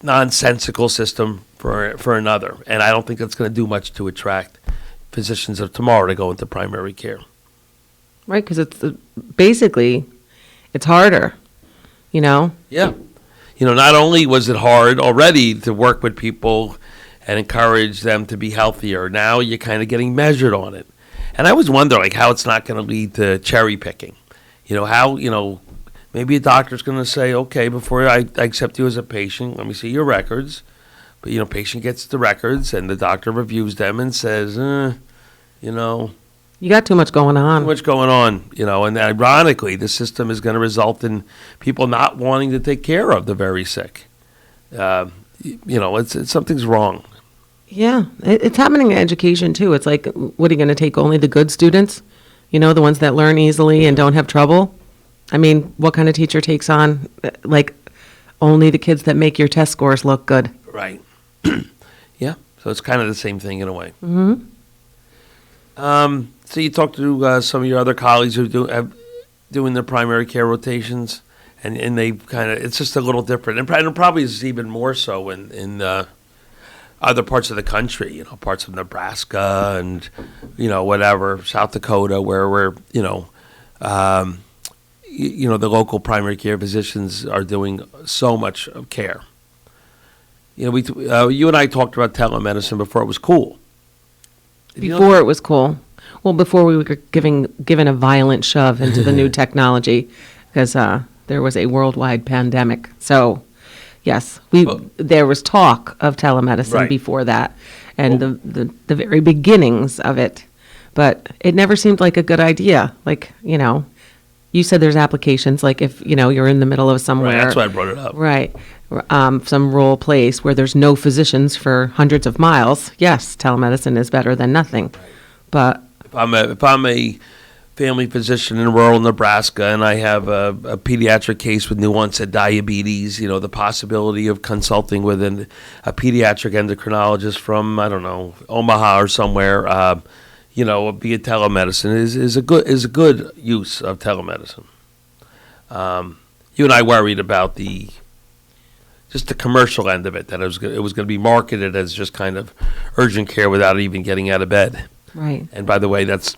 nonsensical system for another. And I don't think that's going to do much to attract physicians of tomorrow to go into primary care. Right, because it's basically, it's harder, Yeah. Not only was it hard already to work with people and encourage them to be healthier, now you're kind of getting measured on it. And I always wonder, how it's not going to lead to cherry picking. Maybe a doctor's going to say, okay, before I accept you as a patient, let me see your records. But, patient gets the records and the doctor reviews them and says, You got too much going on. too much going on, and ironically, the system is going to result in people not wanting to take care of the very sick. It's something's wrong. Yeah, it's happening in education too. It's like, what are you going to take only the good students? The ones that learn easily and don't have trouble? I mean, what kind of teacher takes on, like, only the kids that make your test scores look good? Right. Yeah, so it's kind of the same thing in a way. Mm-hmm. So you talked to some of your other colleagues who doing their primary care rotations, and they kind of, it's just a little different. And probably is even more so in other parts of the country, parts of Nebraska and, whatever, South Dakota, where the local primary care physicians are doing so much of care. You and I talked about telemedicine before it was cool. Before it was cool. Well, before we were given a violent shove into the new technology, because there was a worldwide pandemic. So, yes, there was talk of telemedicine before that, and the very beginnings of it. But it never seemed like a good idea. Like, you said there's applications, like if, you're in the middle of somewhere. Right, that's why I brought it up. Right. Some rural place where there's no physicians for hundreds of miles. Yes, telemedicine is better than nothing. Right. But if I'm a family physician in rural Nebraska and I have a pediatric case with new onset diabetes, the possibility of consulting with a pediatric endocrinologist from, I don't know, Omaha or somewhere, via telemedicine is a good use of telemedicine. You and I worried about just the commercial end of it, that it was going to be marketed as just kind of urgent care without even getting out of bed. Right. And by the way, that's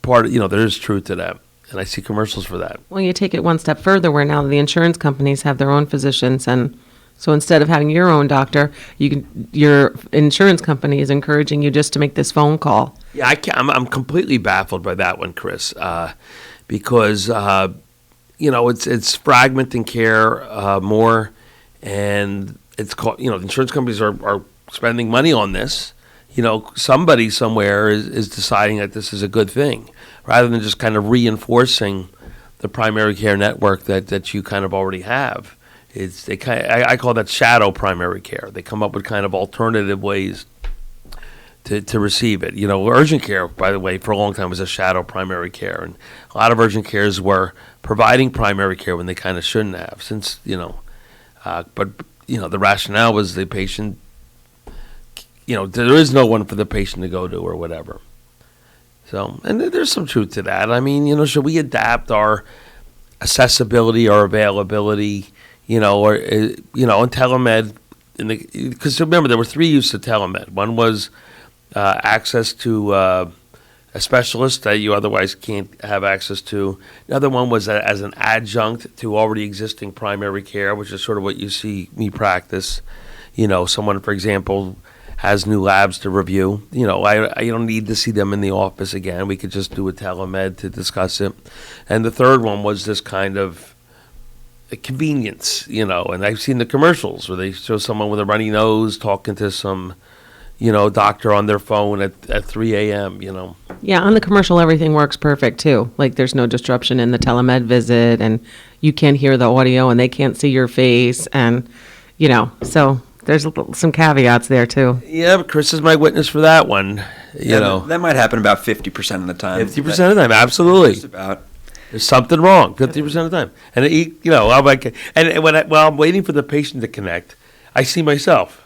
part of, there is truth to that. And I see commercials for that. Well, you take it one step further where now the insurance companies have their own physicians. And so instead of having your own doctor, your insurance company is encouraging you just to make this phone call. Yeah, I'm completely baffled by that one, Chris, because, it's fragmenting care more. And it's called, the insurance companies are spending money on this. Somebody somewhere is deciding that this is a good thing, rather than just kind of reinforcing the primary care network that you kind of already have. I call that shadow primary care. They come up with kind of alternative ways to receive it. Urgent care, by the way, for a long time was a shadow primary care, and a lot of urgent cares were providing primary care when they kind of shouldn't have, since but the rationale was the patient. There is no one for the patient to go to or whatever. So, and there's some truth to that. I mean, should we adapt our accessibility, our availability, or in telemed? Because remember, there were three uses of telemed. One was access to a specialist that you otherwise can't have access to. Another one was as an adjunct to already existing primary care, which is sort of what you see me practice. Someone, for example, has new labs to review. I don't need to see them in the office again. We could just do a telemed to discuss it. And the third one was this kind of convenience, and I've seen the commercials where they show someone with a runny nose talking to some, doctor on their phone at 3 a.m., Yeah, on the commercial, everything works perfect, too. Like, there's no disruption in the telemed visit, and you can't hear the audio, and they can't see your face, and, so there's some caveats there, too. Yeah, but Chris is my witness for that one, That might happen about 50% of the time. 50% of the time, absolutely. Just about. There's something wrong 50% of the time. And, I'm like, while I'm waiting for the patient to connect, I see myself.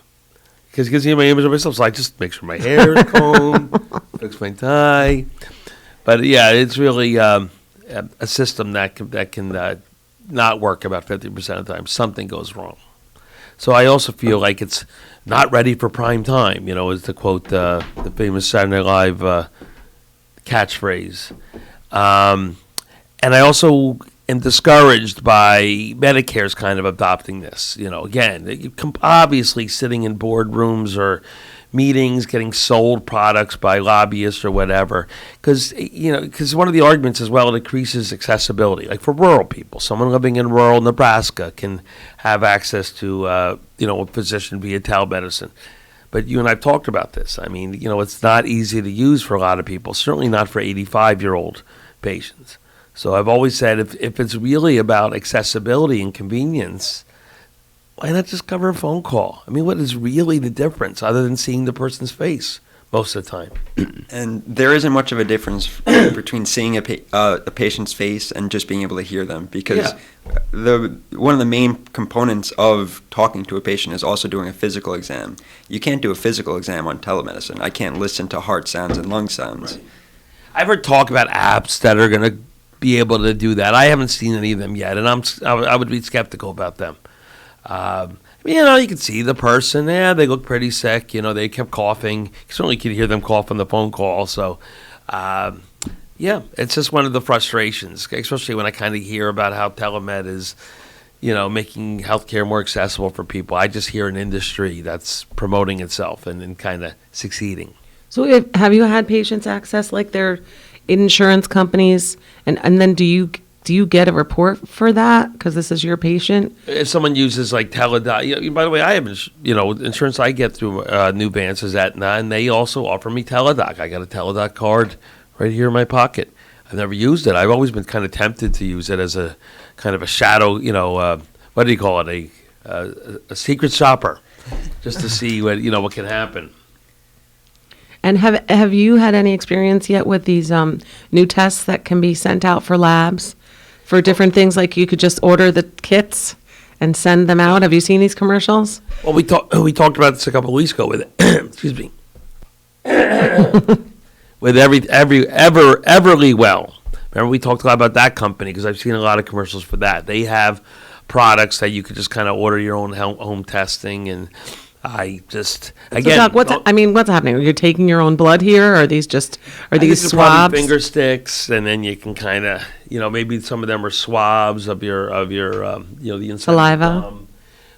Because it gives me my image of myself, so I just make sure my hair is combed, fix my tie. But yeah, it's really a system that can not work about 50% of the time. Something goes wrong. So I also feel like it's not ready for prime time, is to quote the famous Saturday Night Live catchphrase. And I also am discouraged by Medicare's kind of adopting this. Again, obviously sitting in boardrooms or meetings, getting sold products by lobbyists or whatever. Because one of the arguments as well, it increases accessibility. Like for rural people, someone living in rural Nebraska can have access to, a physician via telemedicine. But you and I have talked about this. I mean, it's not easy to use for a lot of people, certainly not for 85-year-old patients. So I've always said if it's really about accessibility and convenience, why not just cover a phone call? I mean, what is really the difference other than seeing the person's face most of the time? And there isn't much of a difference between seeing a patient's face and just being able to hear them, because one of the main components of talking to a patient is also doing a physical exam. You can't do a physical exam on telemedicine. I can't listen to heart sounds and lung sounds. Right. I've heard talk about apps that are going to be able to do that. I haven't seen any of them yet, and I would be skeptical about them. You can see the person. Yeah, they look pretty sick. They kept coughing. You certainly could hear them cough on the phone call. So, it's just one of the frustrations, especially when I kind of hear about how telemed is, making healthcare more accessible for people. I just hear an industry that's promoting itself and kind of succeeding. So have you had patients access like their insurance companies, and then do you get a report for that because this is your patient? If someone uses like Teladoc, by the way, I have insurance I get through Nuvance is Aetna, and they also offer me Teladoc. I got a Teladoc card right here in my pocket. I've never used it. I've always been kind of tempted to use it as a kind of a shadow, what do you call it, a secret shopper, just to see what can happen. And have you had any experience yet with these new tests that can be sent out for labs for different things? Like you could just order the kits and send them out. Have you seen these commercials? Well, we talked about this a couple of weeks ago with excuse me with Everlywell. Remember we talked a lot about that company because I've seen a lot of commercials for that. They have products that you could just kind of order your own home testing and. Doc, what's happening? You're taking your own blood here, or are these swabs? Probably finger sticks, and then you can kind of, maybe some of them are swabs of your the saliva.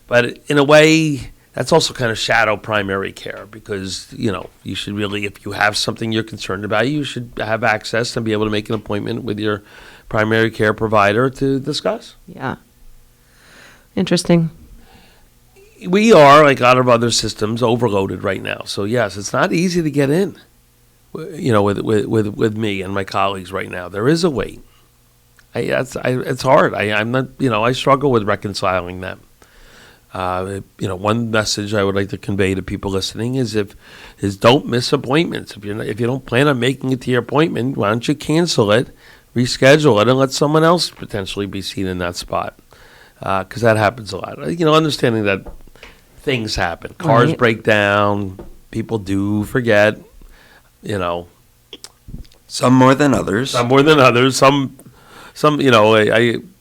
But in a way, that's also kind of shadow primary care because you should really, if you have something you're concerned about, you should have access and be able to make an appointment with your primary care provider to discuss. Yeah. Interesting. We are, like a lot of other systems, overloaded right now. So yes, it's not easy to get in. With me and my colleagues right now, there is a wait. It's hard. I'm not. I struggle with reconciling that. One message I would like to convey to people listening is don't miss appointments. If you don't plan on making it to your appointment, why don't you cancel it, reschedule it, and let someone else potentially be seen in that spot? Because that happens a lot. Understanding that. Things happen. Cars break down. People do forget. Some more than others. Some.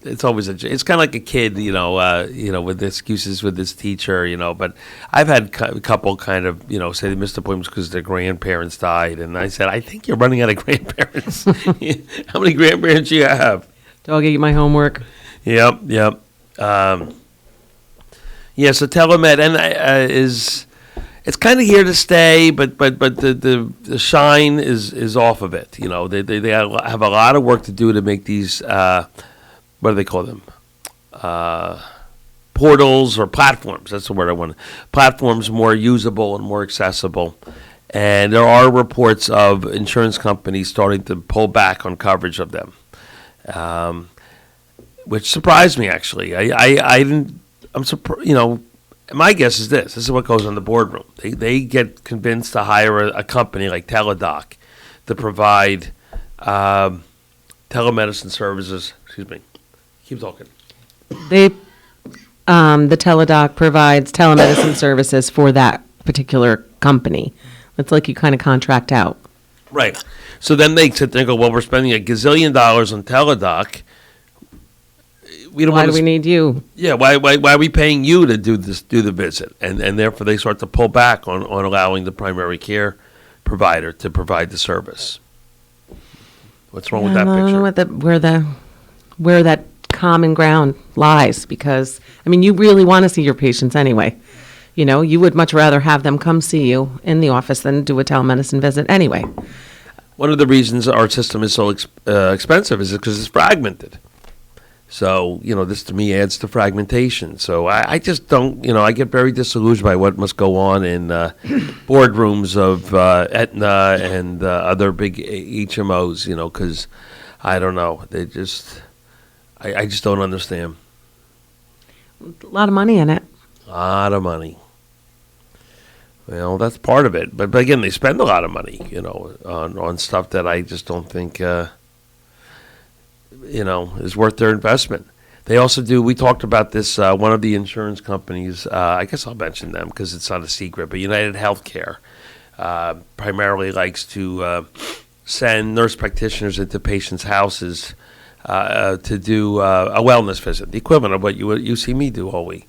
It's always it's kind of like a kid. With the excuses with this teacher. But I've had a couple kind of say they missed appointments because their grandparents died, and I said I think you're running out of grandparents. How many grandparents do you have? Do I get you my homework? Yep. So telemed it's kind of here to stay, but the shine is off of it. They have a lot of work to do to make these what do they call them? Portals or platforms. That's the word I want. Platforms more usable and more accessible. And there are reports of insurance companies starting to pull back on coverage of them, which surprised me actually. I didn't. I'm surprised. My guess is this. This is what goes on the boardroom. They get convinced to hire a company like Teladoc to provide telemedicine services. Excuse me. Keep talking. The Teladoc provides telemedicine services for that particular company. It's like you kind of contract out. Right. So then they sit there and go, well, we're spending $1 gazillion on Teladoc. Why do we need you? Yeah, why are we paying you to do the visit? And therefore they start to pull back on allowing the primary care provider to provide the service. What's wrong with that picture? Where that common ground lies, because you really want to see your patients anyway. You know, you would much rather have them come see you in the office than do a telemedicine visit anyway. One of the reasons our system is so expensive is because it's fragmented. So, this to me adds to fragmentation. So I just don't, I get very disillusioned by what must go on in boardrooms of Aetna and other big HMOs, because I don't know. They just, I just don't understand. A lot of money in it. A lot of money. Well, that's part of it. But again, they spend a lot of money, on stuff that I just don't think, is worth their investment. They also do, we talked about this, one of the insurance companies, I guess I'll mention them because it's not a secret, but United Healthcare primarily likes to send nurse practitioners into patients' houses to do a wellness visit, the equivalent of what you see me do all week.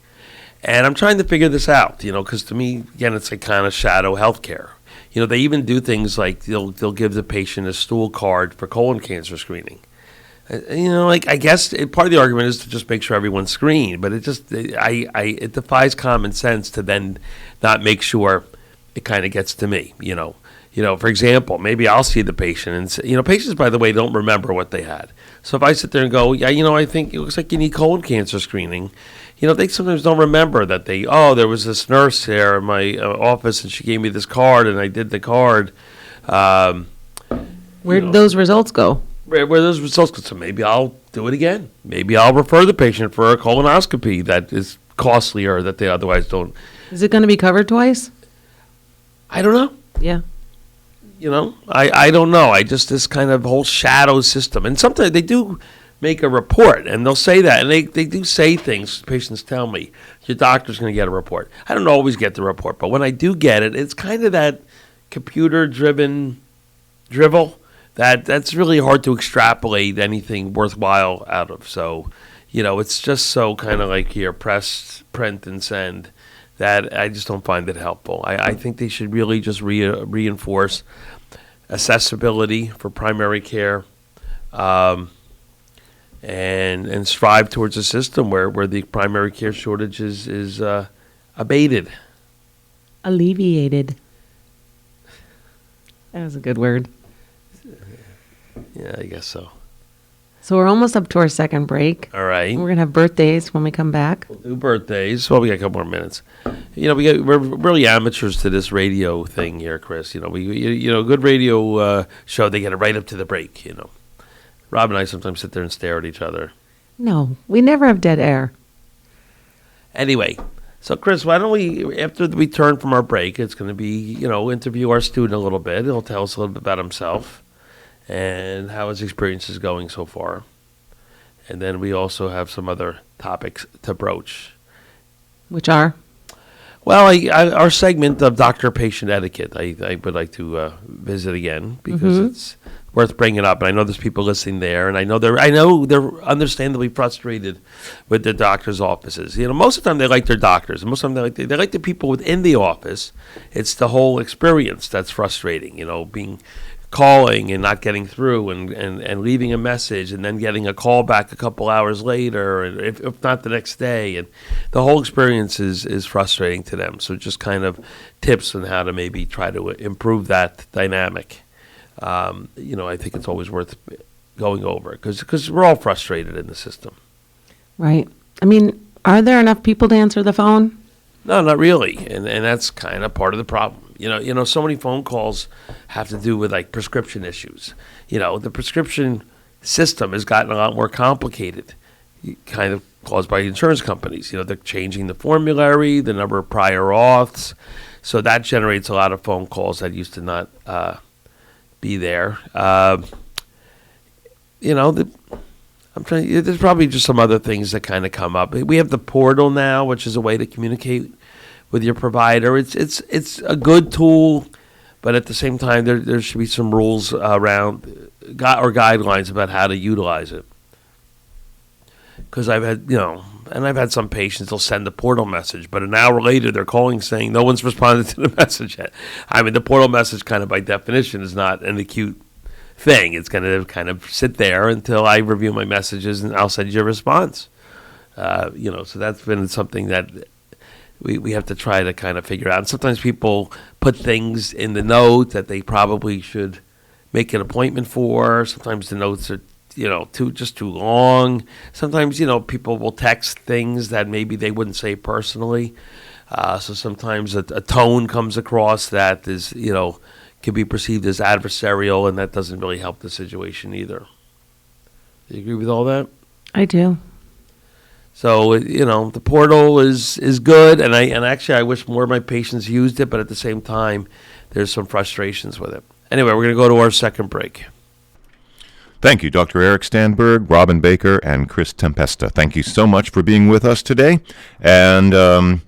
And I'm trying to figure this out, because to me, again, it's like kind of shadow healthcare. They even do things like they'll give the patient a stool card for colon cancer screening. I guess part of the argument is to just make sure everyone's screened, but it defies common sense to then not make sure it kind of gets to me. For example, maybe I'll see the patient and say, patients, by the way, don't remember what they had. So if I sit there and go, I think it looks like you need colon cancer screening. They sometimes don't remember that there was this nurse here in my office and she gave me this card and I did the card. Where did those results go? Where those results go. So maybe I'll do it again. Maybe I'll refer the patient for a colonoscopy that is costlier that they otherwise don't. Is it going to be covered twice? I don't know. Yeah. I don't know. This kind of whole shadow system. And sometimes they do make a report, and they'll say that, and they do say things. Patients tell me, your doctor's going to get a report. I don't always get the report, but when I do get it, it's kind of that computer-driven drivel that's really hard to extrapolate anything worthwhile out of. So, it's just so kind of like here, press, print, and send, that I just don't find it helpful. I think they should really just reinforce accessibility for primary care, and strive towards a system where the primary care shortage is abated. Alleviated. That was a good word. Yeah, I guess so. So we're almost up to our second break. All right. We're going to have birthdays when we come back. We'll do birthdays. Well, we got a couple more minutes. We're really amateurs to this radio thing here, Chris. Good radio show, they get it right up to the break, Rob and I sometimes sit there and stare at each other. No, we never have dead air. Anyway, so Chris, why don't we, after we turn from our break, it's going to be, interview our student a little bit. He'll tell us a little bit about himself and how his experience is going so far. And then we also have some other topics to broach. Which are? Well, our segment of doctor-patient etiquette, I would like to visit again because it's worth bringing up. And I know there's people listening there, and I know they're understandably frustrated with their doctors' offices. Most of the time they like their doctors, and most of the time they like the people within the office. It's the whole experience that's frustrating. Calling and not getting through, and leaving a message and then getting a call back a couple hours later, and if not the next day, and the whole experience is frustrating to them. So just kind of tips on how to maybe try to improve that dynamic. I think it's always worth going over because we're all frustrated in the system. Right. Are there enough people to answer the phone? No, not really, and that's kind of part of the problem. So many phone calls have to do with like prescription issues. The prescription system has gotten a lot more complicated, kind of caused by insurance companies. They're changing the formulary, the number of prior auths, so that generates a lot of phone calls that used to not be there. There's probably just some other things that kind of come up. We have the portal now, which is a way to communicate with your provider. It's a good tool, but at the same time, there should be some rules around or guidelines about how to utilize it. Because I've had some patients, they'll send the portal message, but an hour later they're calling saying no one's responded to the message yet. The portal message kind of by definition is not an acute thing. It's going to kind of sit there until I review my messages and I'll send you a response. So that's been something that we have to try to kind of figure out. And sometimes people put things in the note that they probably should make an appointment for. Sometimes the notes are, too long. Sometimes, people will text things that maybe they wouldn't say personally. So sometimes a tone comes across that is, can be perceived as adversarial, and that doesn't really help the situation either. Do you agree with all that? I do. So, the portal is good, and actually I wish more of my patients used it, but at the same time, there's some frustrations with it. Anyway, we're going to go to our second break. Thank you, Dr. Eric Stamberg, Robin Baker, and Chris Tempesta. Thank you so much for being with us today, and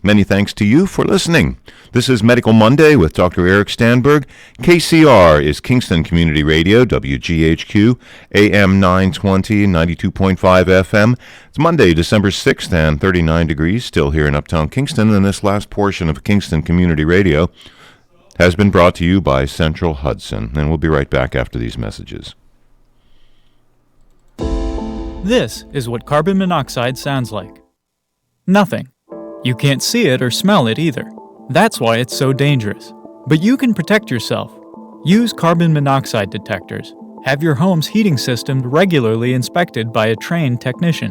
many thanks to you for listening. This is Medical Monday with Dr. Eric Stamberg. KCR is Kingston Community Radio, WGHQ, AM 920, 92.5 FM. It's Monday, December 6th, and 39 degrees, still here in Uptown Kingston, and this last portion of Kingston Community Radio has been brought to you by Central Hudson, and we'll be right back after these messages. This is what carbon monoxide sounds like. Nothing. You can't see it or smell it either. That's why it's so dangerous. But you can protect yourself. Use carbon monoxide detectors. Have your home's heating system regularly inspected by a trained technician.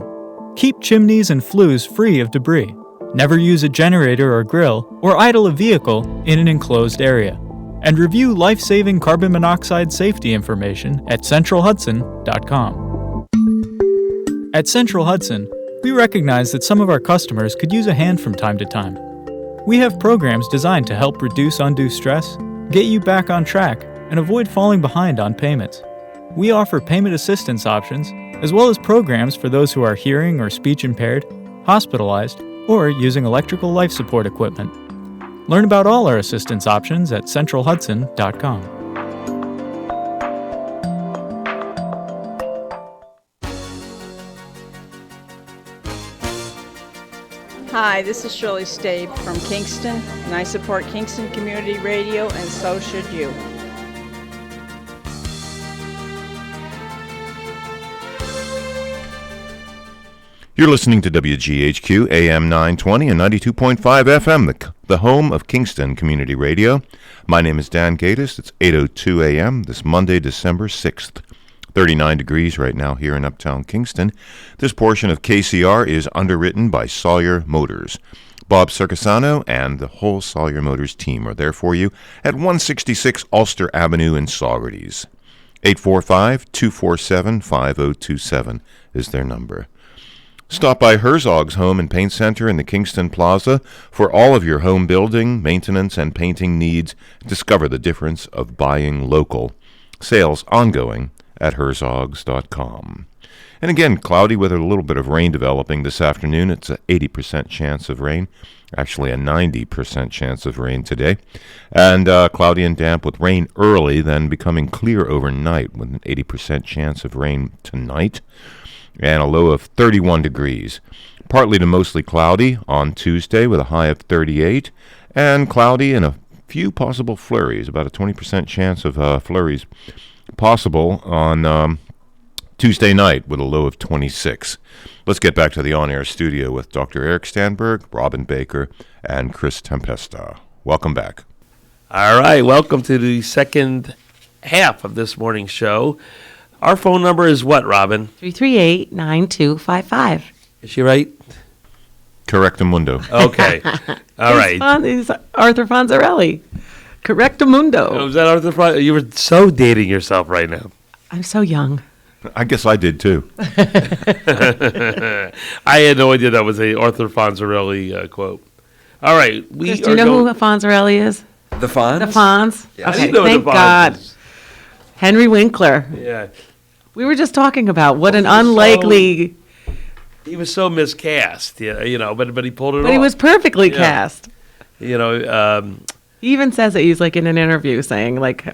Keep chimneys and flues free of debris. Never use a generator or grill or idle a vehicle in an enclosed area. And review life-saving carbon monoxide safety information at centralhudson.com. At Central Hudson, we recognize that some of our customers could use a hand from time to time. We have programs designed to help reduce undue stress, get you back on track, and avoid falling behind on payments. We offer payment assistance options, as well as programs for those who are hearing or speech impaired, hospitalized, or using electrical life support equipment. Learn about all our assistance options at centralhudson.com. Hi, this is Shirley Stabe from Kingston, and I support Kingston Community Radio, and so should you. You're listening to WGHQ AM 920 and 92.5 FM, the home of Kingston Community Radio. My name is Dan Gatiss. It's 8:02 a.m. this Monday, December 6th. 39 degrees right now here in Uptown Kingston. This portion of KCR is underwritten by Sawyer Motors. Bob Circasano and the whole Sawyer Motors team are there for you at 166 Ulster Avenue in Saugerties. 845-247-5027 is their number. Stop by Herzog's Home and Paint Center in the Kingston Plaza for all of your home building, maintenance, and painting needs. Discover the difference of buying local. Sales ongoing at herzogs.com. And again, cloudy with a little bit of rain developing this afternoon. It's an 80% chance of rain. Actually, a 90% chance of rain today. And cloudy and damp with rain early, then becoming clear overnight with an 80% chance of rain tonight. And a low of 31 degrees. Partly to mostly cloudy on Tuesday with a high of 38. And cloudy and a few possible flurries. About a 20% chance of flurries possible on Tuesday night with a low of 26. Let's get back to the on-air studio with Dr. Eric Stamberg, Robin Baker, and Chris Tempesta. Welcome back. All right, welcome to the second half of this morning's show. Our phone number is what, Robin? 338-9255. Is she right? Correctamundo. Okay. All right. It's Arthur Fonzarelli. Correctamundo. Oh, was that Arthur Fonzarelli? You were so dating yourself right now. I'm so young. I guess I did too. I had no idea that was a Arthur Fonzarelli quote. All right. Chris, do you know who Fonzarelli is? The Fonz? The Fonz? Yeah. Okay, thank God. Henry Winkler. Yeah. We were just talking about what an unlikely... He was so miscast, but he pulled it off. But he was perfectly cast. You know... he even says it. He's like in an interview saying, like,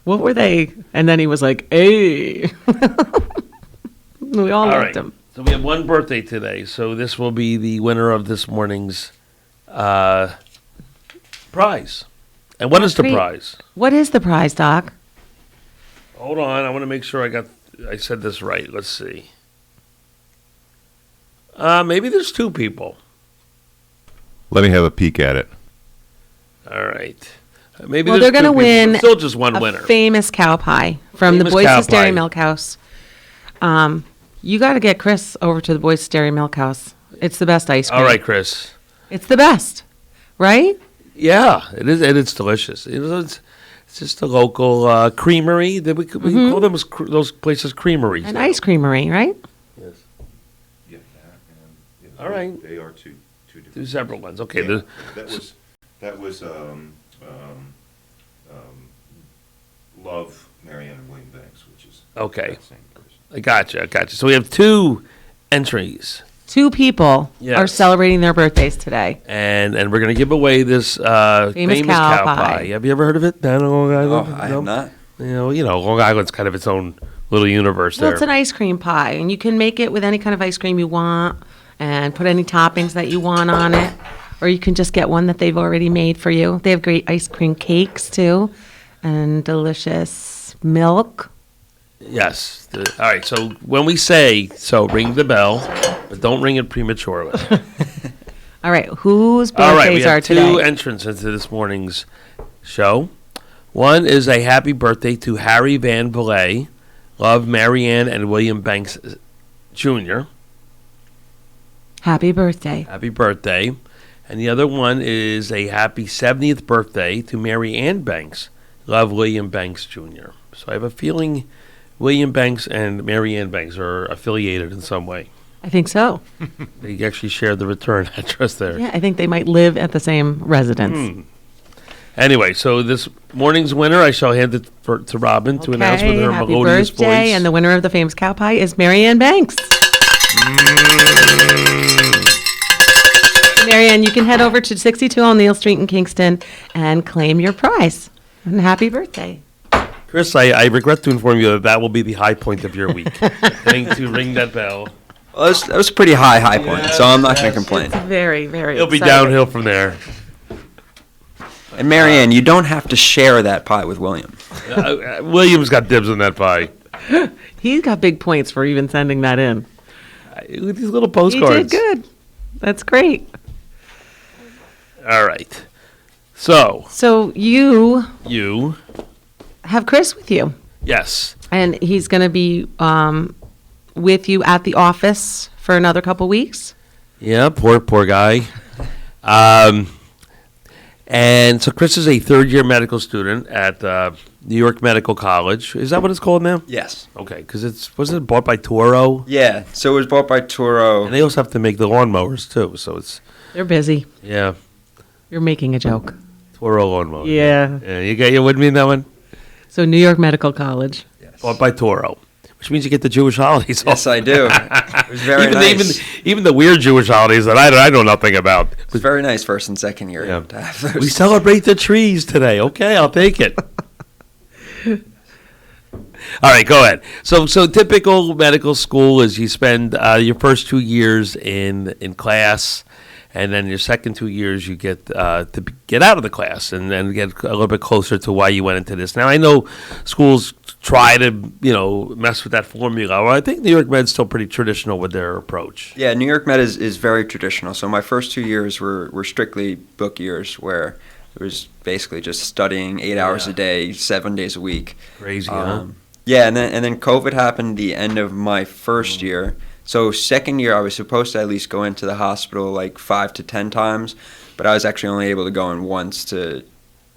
what were they? And then he was like, hey. We all liked him. So we have one birthday today. So this will be the winner of this morning's prize. And what is the prize? What is the prize, Doc? Hold on. I want to make sure I said this right. Let's see. Maybe there's two people. Let me have a peek at it. All right. Maybe Well, there's they're going to two people, win but still just one a winner. famous cow pie from the Famous Boise cow Dairy pie. Milk House. You got to get Chris over to the Boise Dairy Milk House. It's the best ice cream. All right, Chris. It's the best, right? Yeah, it is, and it's delicious. It's just a local creamery. That we call them those places creameries. An now. ice creamery, right? Yes. Yeah, All right. They are two different. Two separate ones. Okay. Yeah, the- that was Love, Marianne and William Banks, which is Okay. that same person. I gotcha. So we have two entries, Two people Yes. are celebrating their birthdays today. and we're gonna give away this famous cow cow pie. pie. Have you ever heard of it down in Long Island? I have not. Long Island's kind of its own little universe Well, there. it's an ice cream pie, and you can make it with any kind of ice cream you want and put any toppings that you want on it. Or you can just get one that they've already made for you. They have great ice cream cakes, too, and delicious milk. Yes. All right. So when we say so, ring the bell, but don't ring it prematurely. All right, whose All right. We birthdays are have two today? entrants into this morning's show. One is a happy birthday to Harry Van Villay, Love, Marianne and William Banks Jr. Happy birthday. Happy birthday. And the other one is a happy 70th birthday to Mary Ann Banks, Love, William Banks Jr. So I have a feeling William Banks and Mary Ann Banks are affiliated in some way. I think so. They actually share the return address there. Yeah, I think they might live at the same residence. Anyway, so this morning's winner, I shall hand it to Robin to announce with her happy melodious birthday, voice. and the winner of the famous cow pie is Marianne Banks. Marianne, you can head over to 62 O'Neill Street in Kingston and claim your prize. And happy birthday. Chris, I regret to inform you that will be the high point of your week. Getting to ring that bell. Well, that was a pretty high point, so I'm not going to complain. Very, very It'll be exciting. downhill from there. And Marianne, you don't have to share that pie with William. William's got dibs on that pie. He's got big points for even sending that in. With these little postcards. He did good. That's great. All right. So you have Chris with you. Yes. And he's going to be with you at the office for another couple weeks. Yeah, poor guy. And so Chris is a third-year medical student at New York Medical College. Is that what it's called now? Yes. Okay, because wasn't it bought by Toro? Yeah, so it was bought by Toro. And they also have to make the lawnmowers too, so it's They're busy. yeah, You're making a joke. Toro lawnmower. Yeah. Yeah, you with me in that one? So New York Medical College. Bought by Toro, which means you get the Jewish holidays. Yes, I do. It was very even, nice. even the weird Jewish holidays that I know nothing about. It's very nice first and second year Yeah. to have those. We celebrate the trees today. Okay, I'll take it. All right, go ahead. So typical medical school is you spend your first 2 years in class, and then your second 2 years you get to get out of the class and then get a little bit closer to why you went into this. Now I know schools try to mess with that formula. Well, I think New York Med's still pretty traditional with their approach. Yeah, New York Med is very traditional. So my first 2 years were strictly book years where it was basically just studying 8 hours a day, 7 days a week. Crazy, huh? Yeah, and then COVID happened the end of my first year. So second year, I was supposed to at least go into the hospital like 5 to 10 times, but I was actually only able to go in once to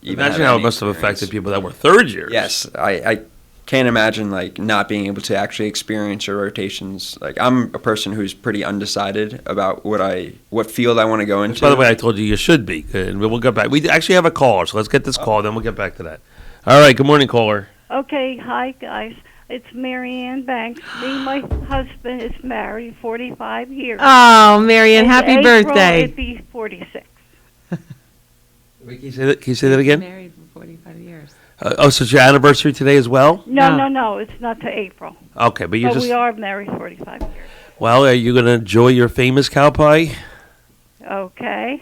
even Imagine have how any it must have experience. affected people that were third years. Yes, I can't imagine like not being able to actually experience your rotations. Like I'm a person who's pretty undecided about what field I want to go into. By the way, I told you should be, and we'll get back. We actually have a caller, so let's get this call, then we'll get back to that. All right, good morning, caller. Okay, hi guys. It's Marianne Banks. Me and my husband is married 45 years. Oh, Marianne, In happy April, birthday. It'd be 46. Can you say that again? Married for 45 years. So it's your anniversary today as well? No, it's not to April. Okay, but you But just we are married 45 years. well, are you going to enjoy your famous cow pie? Okay.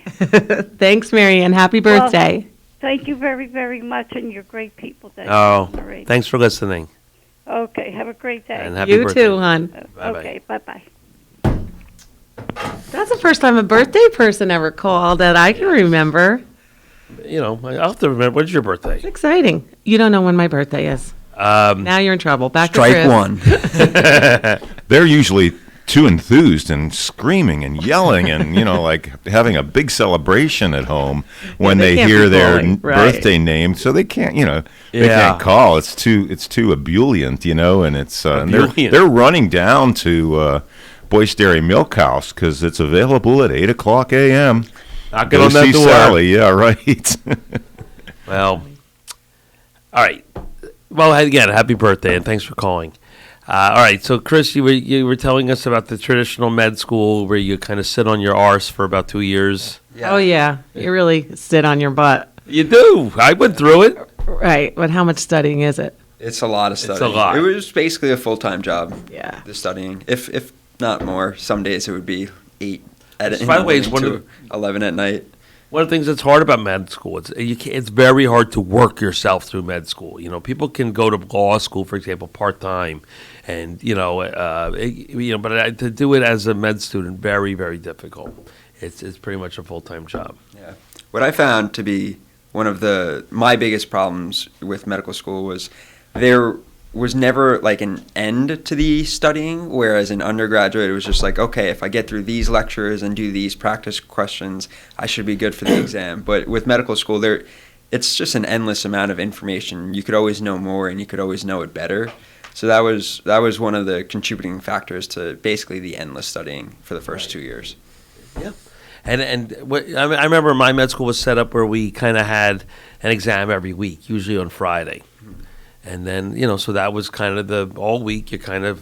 Thanks, Marianne. Happy birthday. Well, thank you very, very much, and you're great people. That Oh, you're on the radio. thanks for listening. Okay, have a great day. And happy You birthday. too, hon. Bye-bye. Okay, bye-bye. That's the first time a birthday person ever called that I can remember. You know, I'll have to remember. When's your birthday? It's exciting. You don't know when my birthday is. Now you're in trouble. Back to Chris. Strike one. They're usually too enthused and screaming and yelling and, like having a big celebration at home when they they can't hear be their calling, right. birthday name. So they can't, they can't call. It's too ebullient, and it's and they're running down to Boyce Dairy Milk House because it's available at 8:00 a.m. Knocking Go on that see door. Sally. Yeah, right. Well, all right. Well, again, happy birthday and thanks for calling. All right, so Chris, you were telling us about the traditional med school where you kind of sit on your arse for about 2 years. Yeah. Oh, yeah. You really sit on your butt. You do. I went through it. Right, but how much studying is it? It's a lot of studying. It's a lot. It was basically a full-time job. Yeah. The studying. If not more, some days it would be 8 in the By the way, it's morning one to 11 at night. One of the things that's hard about med school, it's very hard to work yourself through med school. People can go to law school, for example, part-time, and, but to do it as a med student, very, very difficult. It's pretty much a full-time job. Yeah. What I found to be one of my biggest problems with medical school was there was never like an end to the studying, whereas in undergraduate it was just like, okay, if I get through these lectures and do these practice questions, I should be good for the exam. But with medical school, it's just an endless amount of information. You could always know more and you could always know it better. So that was one of the contributing factors to basically the endless studying for the first 2 years. Yeah. And I remember my med school was set up where we kind of had an exam every week, usually on Friday. And then, so that was kind of all week you're kind of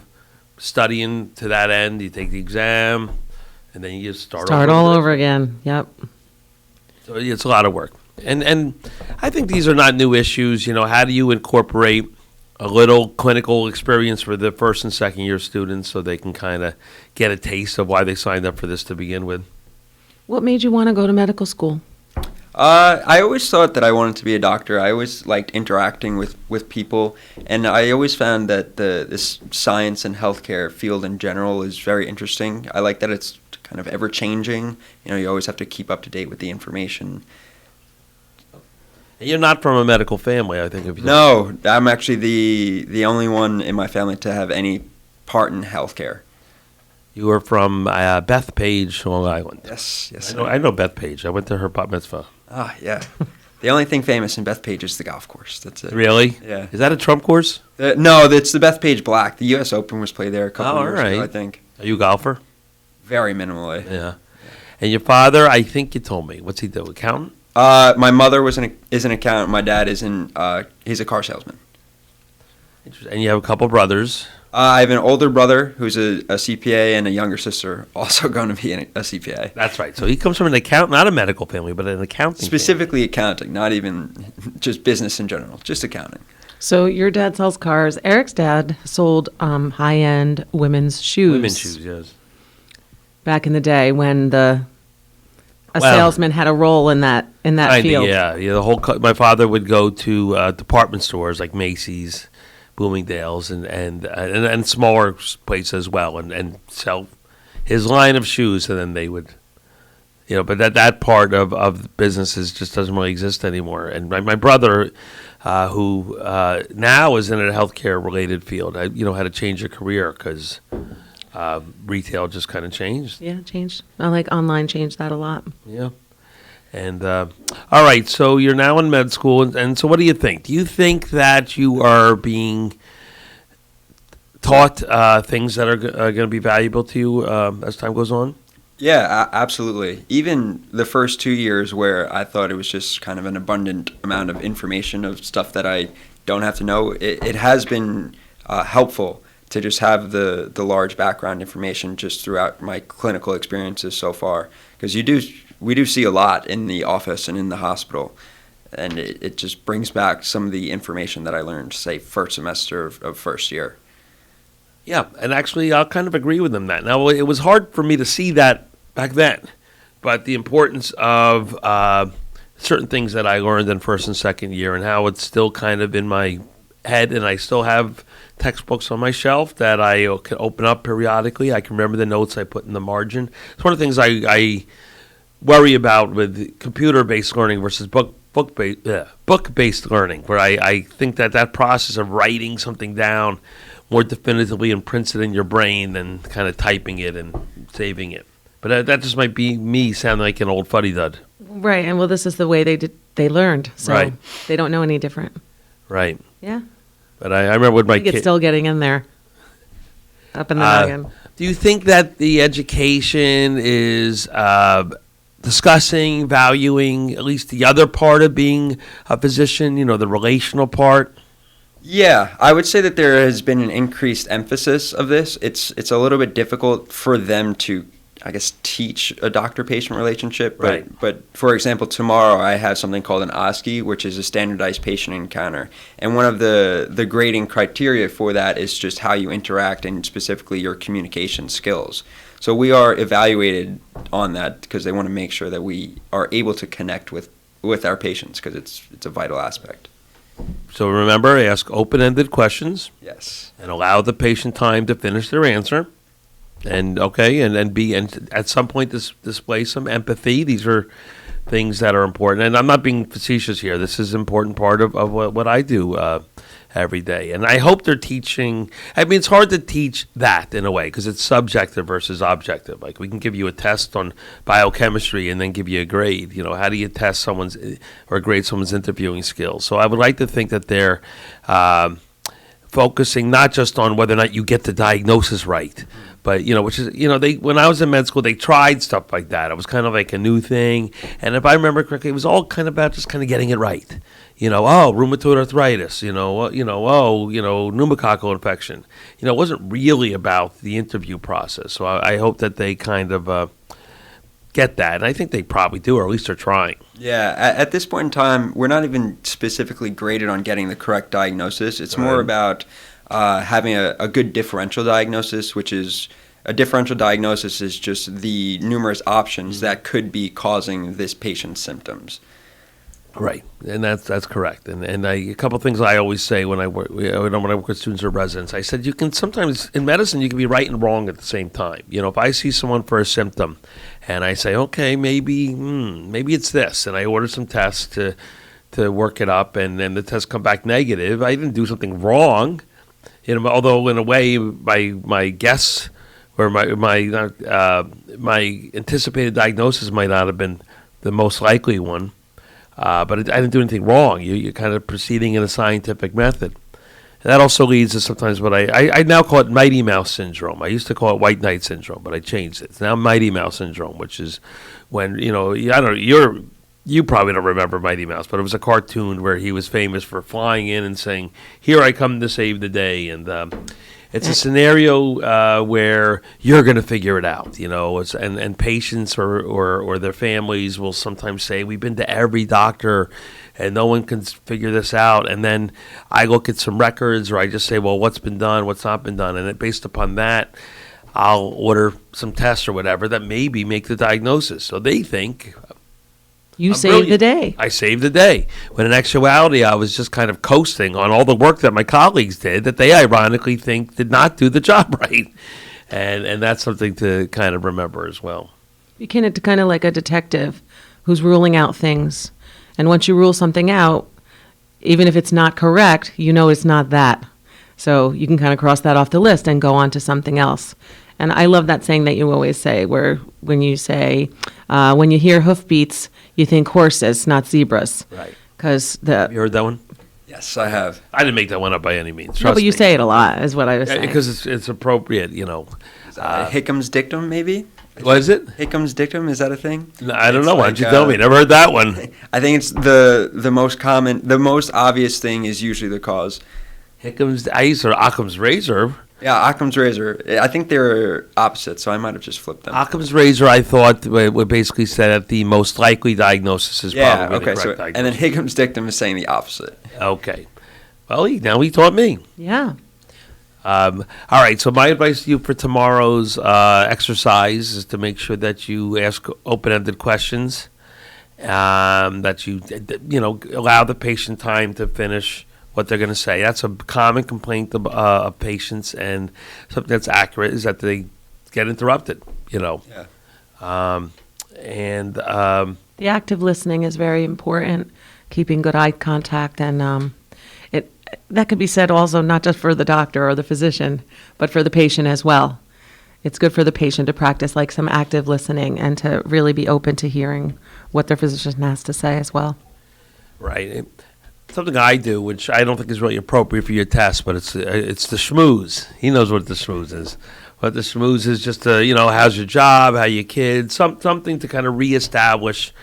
studying to that end. You take the exam, and then you just start all over again. Yep. So it's a lot of work. And I think these are not new issues. How do you incorporate a little clinical experience for the first and second year students so they can kind of get a taste of why they signed up for this to begin with? What made you want to go to medical school? I always thought that I wanted to be a doctor. I always liked interacting with people, and I always found that this science and healthcare field in general is very interesting. I like that it's kind of ever-changing. You always have to keep up to date with the information. You're not from a medical family, I think. No, I'm actually the only one in my family to have any part in healthcare. You were from Bethpage, Long Island. Yes. I know Bethpage. I went to her bat mitzvah. Ah, yeah. The only thing famous in Bethpage is the golf course. That's it. Really? Yeah. Is that a Trump course? No, it's the Bethpage Black. The U.S. Open was played there a couple of years ago, I think. Are you a golfer? Very minimally. Yeah. And your father, I think you told me. What's he do? Accountant? My mother is an accountant. My dad he's a car salesman. Interesting. And you have a couple brothers. I have an older brother who's a CPA and a younger sister also going to be a CPA. That's right. So he comes from an accountant, not a medical family, but an accounting Specifically accounting, not even just business in general, just accounting. So your dad sells cars. Eric's dad sold high-end women's shoes. Women's shoes, yes. Back in the day when a salesman had a role in that field. Yeah. My father would go to department stores like Macy's, Bloomingdale's, and smaller places as well, and sell his line of shoes, and then they would, but that part of businesses just doesn't really exist anymore. And my brother, who now is in a healthcare related field, had to change a career because retail just kind of changed. Yeah, changed. I like online changed that a lot. Yeah. And all right, so you're now in med school, and so what do you think? Do you think that you are being taught things that are going to be valuable to you as time goes on? Yeah, absolutely. Even the first 2 years where I thought it was just kind of an abundant amount of information of stuff that I don't have to know, it has been helpful to just have the large background information just throughout my clinical experiences so far, because we do see a lot in the office and in the hospital, and it just brings back some of the information that I learned, say, first semester of first year. Yeah, and actually I'll kind of agree with them that. Now, it was hard for me to see that back then, but the importance of certain things that I learned in first and second year and how it's still kind of in my head, and I still have textbooks on my shelf that I can open up periodically. I can remember the notes I put in the margin. It's one of the things I worry about with computer-based learning versus book-based learning, where I think that process of writing something down more definitively imprints it in your brain than kind of typing it and saving it. But that just might be me sounding like an old fuddy-dud. Right, and well, this is the way they learned, so Right. they don't know any different. Right. Yeah. But I remember with my I think it's kid. still getting in there, up in the noggin. Do you think that the education is discussing, valuing at least the other part of being a physician, the relational part? Yeah, I would say that there has been an increased emphasis of this. It's a little bit difficult for them to, I guess, teach a doctor-patient relationship. But for example, tomorrow I have something called an OSCE, which is a standardized patient encounter. And one of the grading criteria for that is just how you interact and specifically your communication skills. So we are evaluated on that because they want to make sure that we are able to connect with our patients because it's a vital aspect. So remember, ask open-ended questions. Yes. And allow the patient time to finish their answer. And at some point display some empathy. These are things that are important. And I'm not being facetious here. This is an important part of what I do every day. And I hope they're teaching. I mean, it's hard to teach that in a way because it's subjective versus objective. Like we can give you a test on biochemistry and then give you a grade. How do you test someone's or grade someone's interviewing skills? So I would like to think that they're focusing not just on whether or not you get the diagnosis right, but which is they when I was in med school they tried stuff like that. It was kind of like a new thing, and if I remember correctly, it was all kind of about just kind of getting it right. Rheumatoid arthritis. Pneumococcal infection. It wasn't really about the interview process. So I hope that they kind of get that, and I think they probably do, or at least they're trying. Yeah, at this point in time, we're not even specifically graded on getting the correct diagnosis. It's more about having a good differential diagnosis, which is a differential diagnosis is just the numerous options that could be causing this patient's symptoms. Right, and that's correct. And a couple of things I always say when I work with students or residents, I said you can sometimes in medicine you can be right and wrong at the same time. If I see someone for a symptom, and I say, okay, maybe it's this, and I order some tests to work it up, and then the tests come back negative. I didn't do something wrong, although in a way my guess or my anticipated diagnosis might not have been the most likely one. But I didn't do anything wrong. You're kind of proceeding in a scientific method. And that also leads to sometimes what I now call it Mighty Mouse syndrome. I used to call it White Knight syndrome, but I changed it. It's now Mighty Mouse syndrome, which is when, I don't know, you probably don't remember Mighty Mouse, but it was a cartoon where he was famous for flying in and saying, "Here I come to save the day." And it's a scenario where you're going to figure it out, and patients or their families will sometimes say, we've been to every doctor and no one can figure this out. And then I look at some records or I just say, well, what's been done, what's not been done. And based upon that, I'll order some tests or whatever that maybe make the diagnosis. So they think you saved the day. I saved the day. When in actuality, I was just kind of coasting on all the work that my colleagues did that they ironically think did not do the job right. And that's something to kind of remember as well. You can kind of like a detective who's ruling out things. And once you rule something out, even if it's not correct, it's not that. So you can kind of cross that off the list and go on to something else. And I love that saying that you always say, where when you say, when you hear hoofbeats, you think horses, not zebras. Right. Because you heard that one? Yes, I have. I didn't make that one up by any means. No, but you say it a lot, is what I was saying. Because it's appropriate, Hickham's dictum, maybe? What is it? Hickham's dictum, is that a thing? No, I don't know. Why don't you tell me? Never heard that one. I think it's the most common, the most obvious thing is usually the cause. Hickham's, I used to Occam's razor. Yeah, Occam's razor. I think they're opposite, so I might have just flipped them. Occam's razor, I thought, would basically say that the most likely diagnosis is probably the correct diagnosis. And then Hickham's dictum is saying the opposite. Okay. Well, now he taught me. Yeah. All right, so my advice to you for tomorrow's exercise is to make sure that you ask open-ended questions, that you allow the patient time to finish what they're going to say. That's a common complaint of patients, and something that's accurate is that they get interrupted, Yeah. The active listening is very important, keeping good eye contact, and that could be said also not just for the doctor or the physician, but for the patient as well. It's good for the patient to practice like some active listening and to really be open to hearing what their physician has to say as well. Right. Something I do, which I don't think is really appropriate for your test, but it's the schmooze. He knows what the schmooze is. But the schmooze is just, how's your job, how your kids, something to kind of reestablish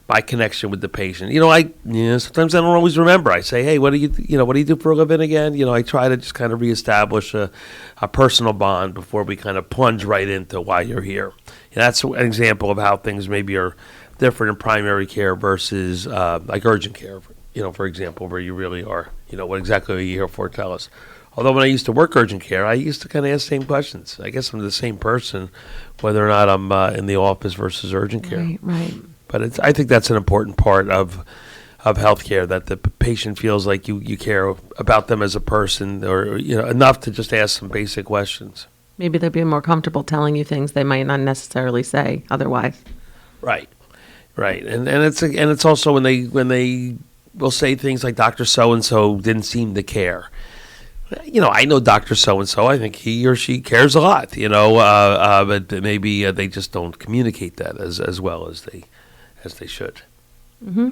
my connection with the patient. Sometimes I don't always remember. I say, hey, what do you do for a living again? I try to just kind of reestablish a personal bond before we kind of plunge right into why you're here. That's an example of how things maybe are different in primary care versus like urgent care, for example, where you really are, what exactly are you here for? Tell us. Although when I used to work urgent care, I used to kind of ask the same questions. I guess I'm the same person, whether or not I'm in the office versus urgent care. Right. But I think that's an important part of healthcare, that the patient feels like you care about them as a person, or enough to just ask some basic questions. Maybe they'll be more comfortable telling you things they might not necessarily say otherwise. Right, and it's also when they will say things like Dr. So and so didn't seem to care. I know Dr. So and so. I think he or she cares a lot. But maybe they just don't communicate that as well as they should. Mm-hmm.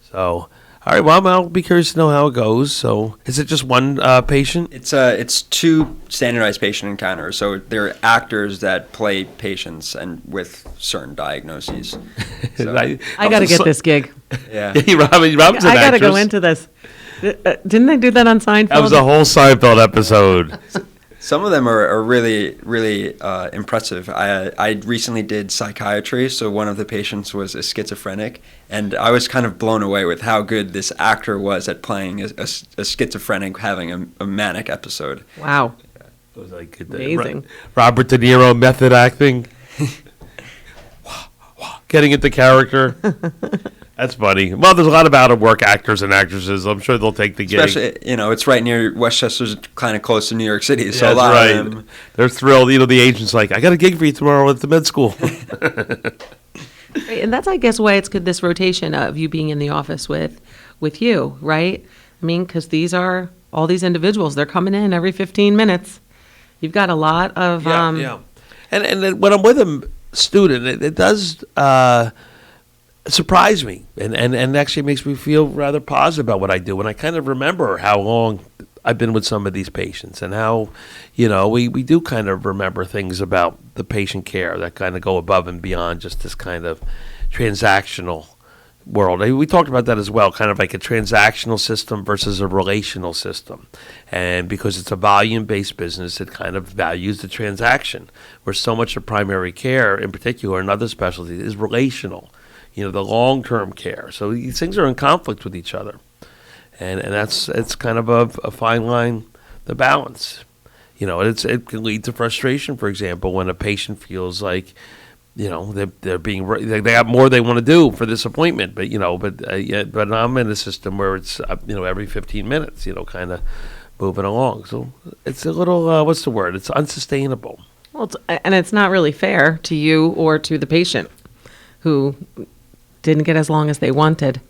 So, all right. Well, I'll be curious to know how it goes. So, is it just one patient? It's two standardized patient encounters. So they're actors that play patients and with certain diagnoses. So, I got to get this gig. Yeah. Robin's an I got to go actress. into this. Didn't they do that on Seinfeld? That was a whole Seinfeld episode. Some of them are really, really impressive. I recently did psychiatry, so one of the patients was a schizophrenic, and I was kind of blown away with how good this actor was at playing a schizophrenic having a manic episode. Wow. It was like amazing. Robert De Niro method acting. Getting into character. That's funny. Well, there's a lot of out-of-work actors and actresses. I'm sure they'll take the gig. Especially, it's right near Westchester's, kind of close to New York City. So Yeah, a lot that's of right. them. They're thrilled. The agent's like, I got a gig for you tomorrow at the med school. Right, and that's, I guess, why it's good, this rotation of you being in the office with you, right? I mean, because these are all these individuals. They're coming in every 15 minutes. You've got a lot of... Yeah. And then when I'm with a student, it does... surprise me and actually makes me feel rather positive about what I do. And I kind of remember how long I've been with some of these patients and how, we do kind of remember things about the patient care that kind of go above and beyond just this kind of transactional world. We talked about that as well, kind of like a transactional system versus a relational system. And because it's a volume-based business, it kind of values the transaction, where so much of primary care, in particular, and other specialties, is relational. The long-term care. So these things are in conflict with each other. And it's kind of a fine line, the balance. It can lead to frustration, for example, when a patient feels like, they're being, they got more they want to do for this appointment, but I'm in a system where it's, every 15 minutes, kind of moving along. So it's a little, what's the word? It's unsustainable. Well, it's not really fair to you or to the patient who didn't get as long as they wanted.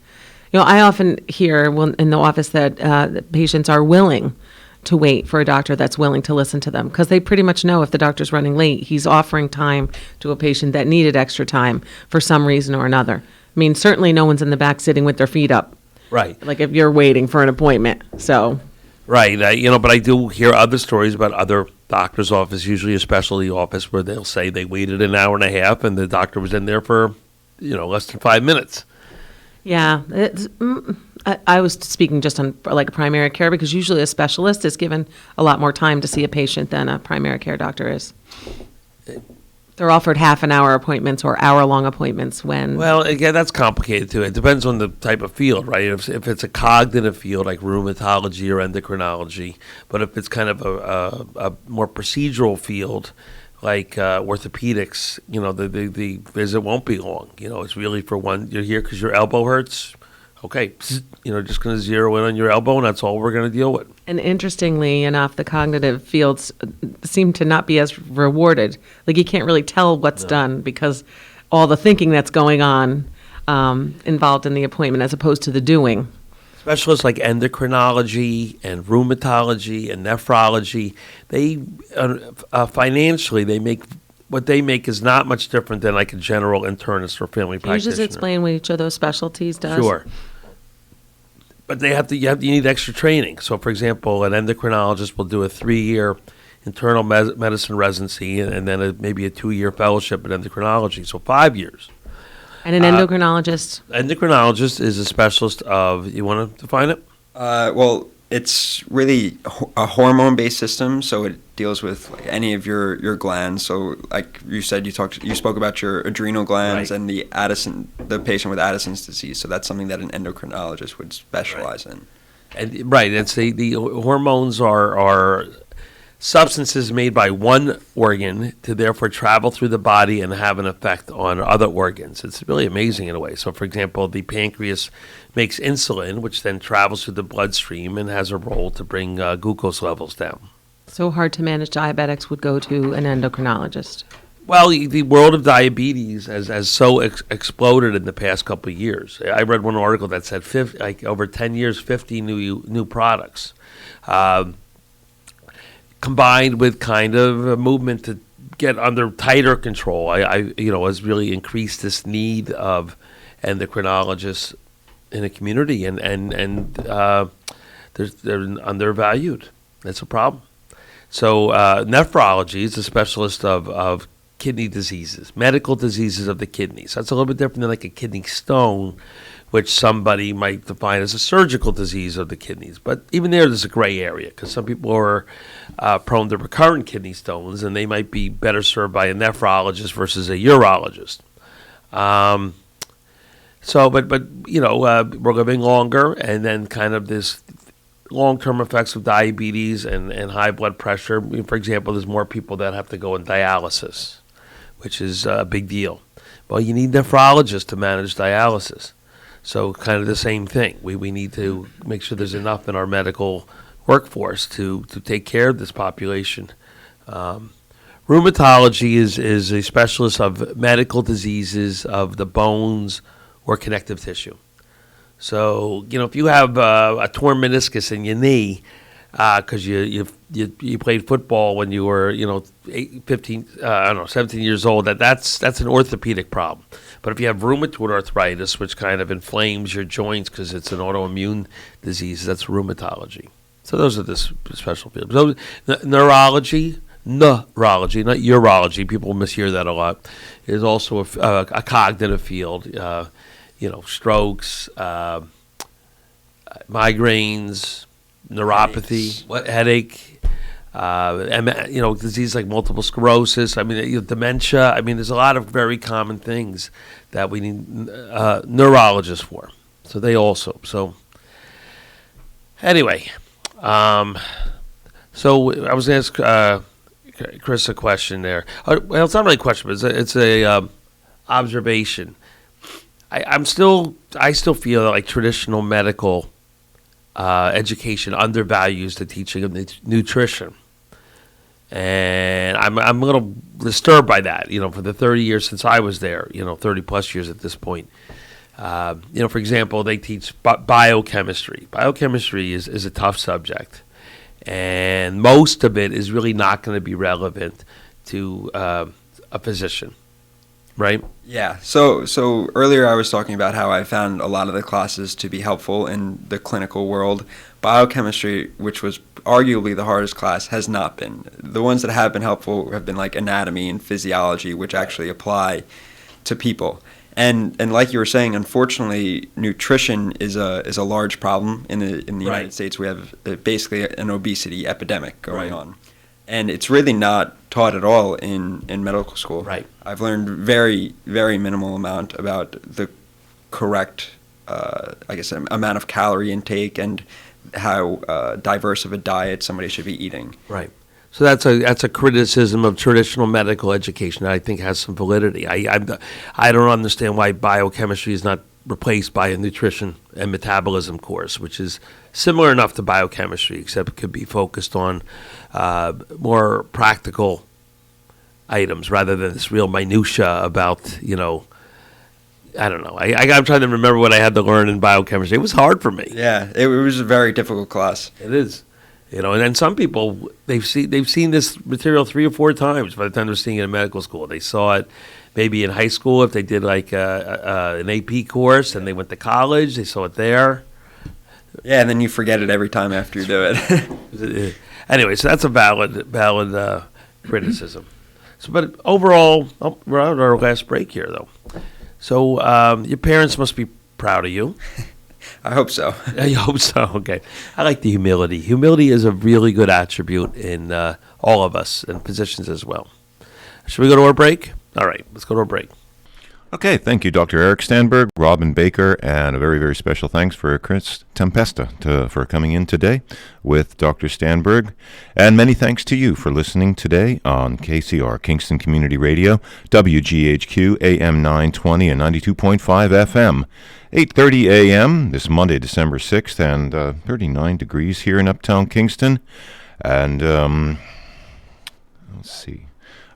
I often hear in the office that patients are willing to wait for a doctor that's willing to listen to them, because they pretty much know if the doctor's running late, he's offering time to a patient that needed extra time for some reason or another. I mean, certainly no one's in the back sitting with their feet up. Right. Like if you're waiting for an appointment. So. Right. But I do hear other stories about other doctor's office, usually a specialty office, where they'll say they waited an hour and a half and the doctor was in there for less than 5 minutes. Yeah, I was speaking just on like primary care, because usually a specialist is given a lot more time to see a patient than a primary care doctor is. They're offered half-an-hour appointments or hour-long appointments when... Well, again, that's complicated too. It depends on the type of field, right? If it's a cognitive field like rheumatology or endocrinology, but if it's kind of a more procedural field like orthopedics, the visit won't be long. It's really for one, you're here because your elbow hurts. okay, just going to zero in on your elbow, and that's all we're going to deal with. And interestingly enough, the cognitive fields seem to not be as rewarded. Like you can't really tell what's done because all the thinking that's going on involved in the appointment as opposed to the doing. Specialists like endocrinology and rheumatology and nephrology, they financially, what they make is not much different than like a general internist or family Can you practitioner. just explain what each of those specialties does? Sure. But you need extra training. So, for example, an endocrinologist will do a 3-year internal medicine residency and then maybe a 2-year fellowship in endocrinology, so 5 years. And an endocrinologist? Endocrinologist is a specialist of, you want to define it? Well, it's really a hormone-based system, so it deals with any of your glands. So, like you said, you spoke about your adrenal glands and the patient with Addison's disease. So that's something that an endocrinologist would specialize in. And it's the hormones are substances made by one organ to therefore travel through the body and have an effect on other organs. It's really amazing in a way. So, for example, the pancreas makes insulin, which then travels through the bloodstream and has a role to bring glucose levels down. So hard to manage diabetics would go to an endocrinologist. Well, the world of diabetes has so exploded in the past couple of years. I read one article that said over 10 years, 50 new products. Combined with kind of a movement to get under tighter control, has really increased this need of endocrinologists in the community, and they're undervalued. That's a problem. So nephrology is a specialist of kidney diseases, medical diseases of the kidneys. That's a little bit different than like a kidney stone, which somebody might define as a surgical disease of the kidneys. But even there's a gray area because some people are prone to recurrent kidney stones, and they might be better served by a nephrologist versus a urologist. We're living longer, and then kind of this long-term effects of diabetes and high blood pressure. For example, there's more people that have to go in dialysis, which is a big deal. Well, you need nephrologists to manage dialysis. So kind of the same thing. We need to make sure there's enough in our medical workforce to take care of this population. Rheumatology is a specialist of medical diseases of the bones or connective tissue. So, you know, if you have a torn meniscus in your knee because you played football when you were, 17 years old, that's an orthopedic problem. But if you have rheumatoid arthritis, which kind of inflames your joints because it's an autoimmune disease, that's rheumatology. So those are the special fields. So, neurology, not urology, people mishear that a lot, is also a cognitive field. Strokes, migraines, neuropathy, headache, disease like multiple sclerosis. Dementia. There's a lot of very common things that we need neurologists for. So they also. So anyway, so I was going to ask Chris a question there. Well, it's not really a question, but it's a observation. I still feel like traditional medical education undervalues the teaching of nutrition, and I'm a little disturbed by that. For the 30 years since I was there, 30 plus years at this point. For example, they teach biochemistry. Biochemistry is a tough subject, and most of it is really not going to be relevant to a physician. Right? Yeah. So earlier I was talking about how I found a lot of the classes to be helpful in the clinical world. Biochemistry, which was arguably the hardest class, has not been. The ones that have been helpful have been like anatomy and physiology, which actually apply to people. And like you were saying, unfortunately, nutrition is a large problem in the United States. We have basically an obesity epidemic going on. And it's really not taught at all in medical school. Right. I've learned very, very minimal amount about the correct, amount of calorie intake and how diverse of a diet somebody should be eating. Right. So that's a criticism of traditional medical education that I think has some validity. I don't understand why biochemistry is not replaced by a nutrition and metabolism course, which is similar enough to biochemistry, except it could be focused on more practical items rather than this real minutia about, I don't know. I'm trying to remember what I had to learn in biochemistry. It was hard for me. Yeah, it was a very difficult class. It is. And then some people, they've seen this material 3 or 4 times by the time they're seeing it in medical school. They saw it maybe in high school if they did like an AP course, and they went to college, they saw it there. Yeah, and then you forget it every time after you do it. Anyway, so that's a valid criticism. So, but overall, we're on our last break here, though. So your parents must be proud of you. I hope so. I hope so. Okay. I like the humility. Humility is a really good attribute in all of us and physicians as well. Should we go to our break? All right, let's go to our break. Okay, thank you, Dr. Eric Stamberg, Robin Baker, and a very, very special thanks for Chris Tempesta for coming in today with Dr. Stamberg. And many thanks to you for listening today on KCR, Kingston Community Radio, WGHQ, AM 920 and 92.5 FM. 8:30 a.m. this Monday, December 6th, and 39 degrees here in Uptown Kingston. And let's see.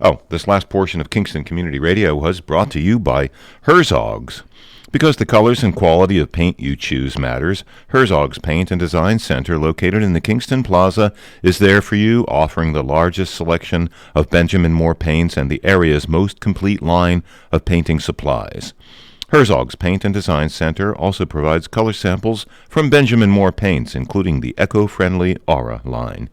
Oh, this last portion of Kingston Community Radio was brought to you by Herzog's. Because the colors and quality of paint you choose matters, Herzog's Paint and Design Center, located in the Kingston Plaza, is there for you, offering the largest selection of Benjamin Moore paints and the area's most complete line of painting supplies. Herzog's Paint and Design Center also provides color samples from Benjamin Moore paints, including the eco-friendly Aura line.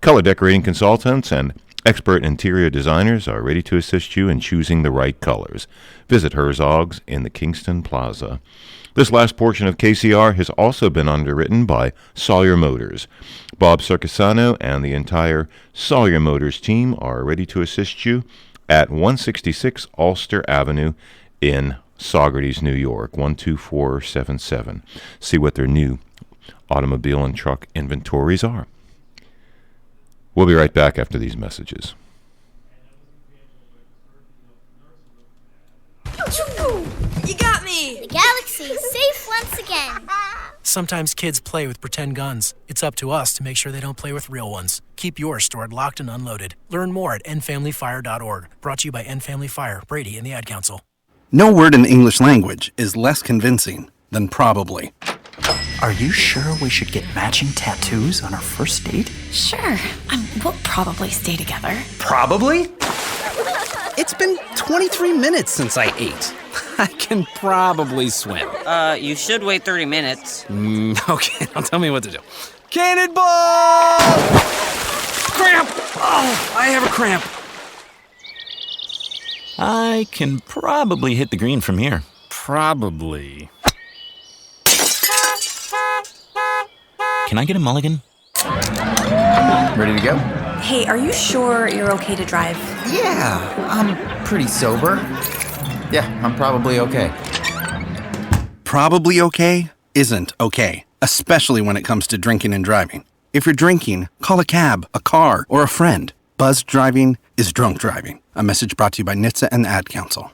Color decorating consultants and expert interior designers are ready to assist you in choosing the right colors. Visit Herzog's in the Kingston Plaza. This last portion of KCR has also been underwritten by Sawyer Motors. Bob Circasano and the entire Sawyer Motors team are ready to assist you at 166 Ulster Avenue in Saugerties, New York, 12477. See what their new automobile and truck inventories are. We'll be right back after these messages. You got me! The galaxy is safe once again. Sometimes kids play with pretend guns. It's up to us to make sure they don't play with real ones. Keep yours stored locked and unloaded. Learn more at endfamilyfire.org. Brought to you by End Family Fire, Brady, and the Ad Council. No word in the English language is less convincing than probably. Are you sure we should get matching tattoos on our first date? Sure. We'll probably stay together. Probably? It's been 23 minutes since I ate. I can probably swim. You should wait 30 minutes. Okay, now tell me what to do. Cannonball! Cramp! Oh, I have a cramp. I can probably hit the green from here. Probably. Can I get a mulligan? Ready to go? Hey, are you sure you're okay to drive? Yeah, I'm pretty sober. Yeah, I'm probably okay. Probably okay isn't okay, especially when it comes to drinking and driving. If you're drinking, call a cab, a car, or a friend. Buzzed driving is drunk driving. A message brought to you by NHTSA and the Ad Council.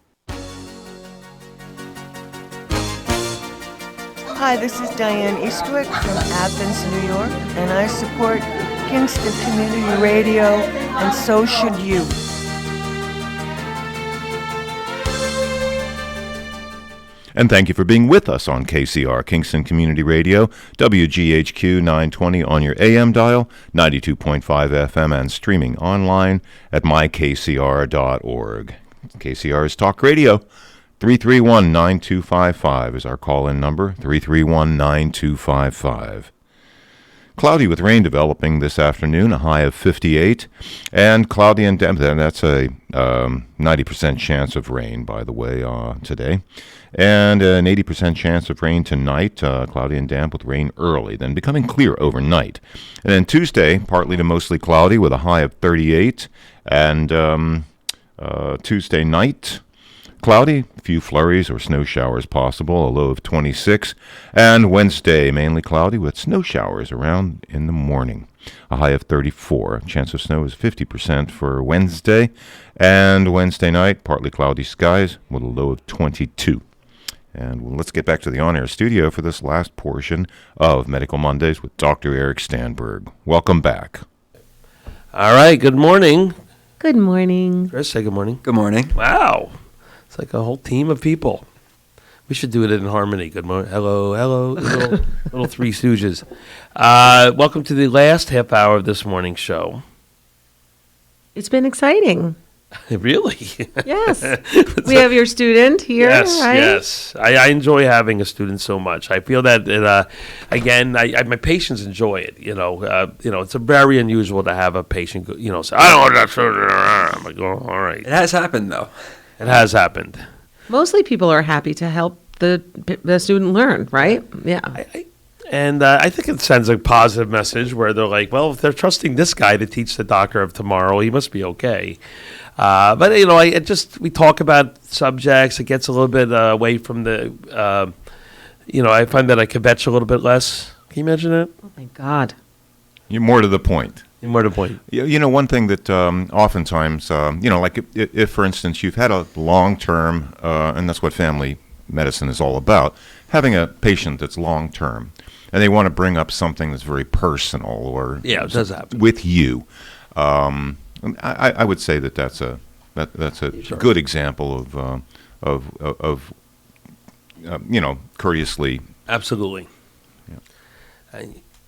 Hi, this is Diane Eastwick from Athens, New York, and I support Kingston Community Radio, and so should you. And thank you for being with us on KCR, Kingston Community Radio, WGHQ 920 on your AM dial, 92.5 FM, and streaming online at mykcr.org. KCR's Talk Radio. 331-9255 is our call-in number, 331-9255. Cloudy with rain developing this afternoon, a high of 58, and cloudy and damp. That's a 90% chance of rain, by the way, today. And an 80% chance of rain tonight, cloudy and damp with rain early, then becoming clear overnight. And then Tuesday, partly to mostly cloudy with a high of 38, and Tuesday night, cloudy, a few flurries or snow showers possible, a low of 26. And Wednesday, mainly cloudy with snow showers around in the morning, a high of 34. Chance of snow is 50% for Wednesday. And Wednesday night, partly cloudy skies with a low of 22. And let's get back to the on-air studio for this last portion of Medical Mondays with Dr. Eric Stanberg. Welcome back. All right, good morning. Good morning. Chris, say good morning. Good morning. Wow. It's like a whole team of people. We should do it in harmony. Good morning. Hello, hello. Little Three Stooges. Welcome to the last half hour of this morning's show. It's been exciting. Really? Yes. We have your student here, yes, right? Yes. I enjoy having a student so much. I feel that, again, my patients enjoy it. It's a very unusual to have a patient, say, I don't want that student. I'm like, oh, all right. It has happened, though. It has happened. Mostly people are happy to help the student learn, right? Yeah. And I think it sends a positive message where they're like, well, if they're trusting this guy to teach the doctor of tomorrow, he must be okay. But we talk about subjects. It gets a little bit away from the, I find that I kvetch a little bit less. Can you imagine that? Oh my God. You're more to the point. More to the point. One thing that oftentimes, like if, for instance, you've had a long-term, and that's what family medicine is all about, having a patient that's long-term, and they want to bring up something that's very personal or it does happen with you. I would say that's a Sure. good example of courteously. Absolutely. Yeah.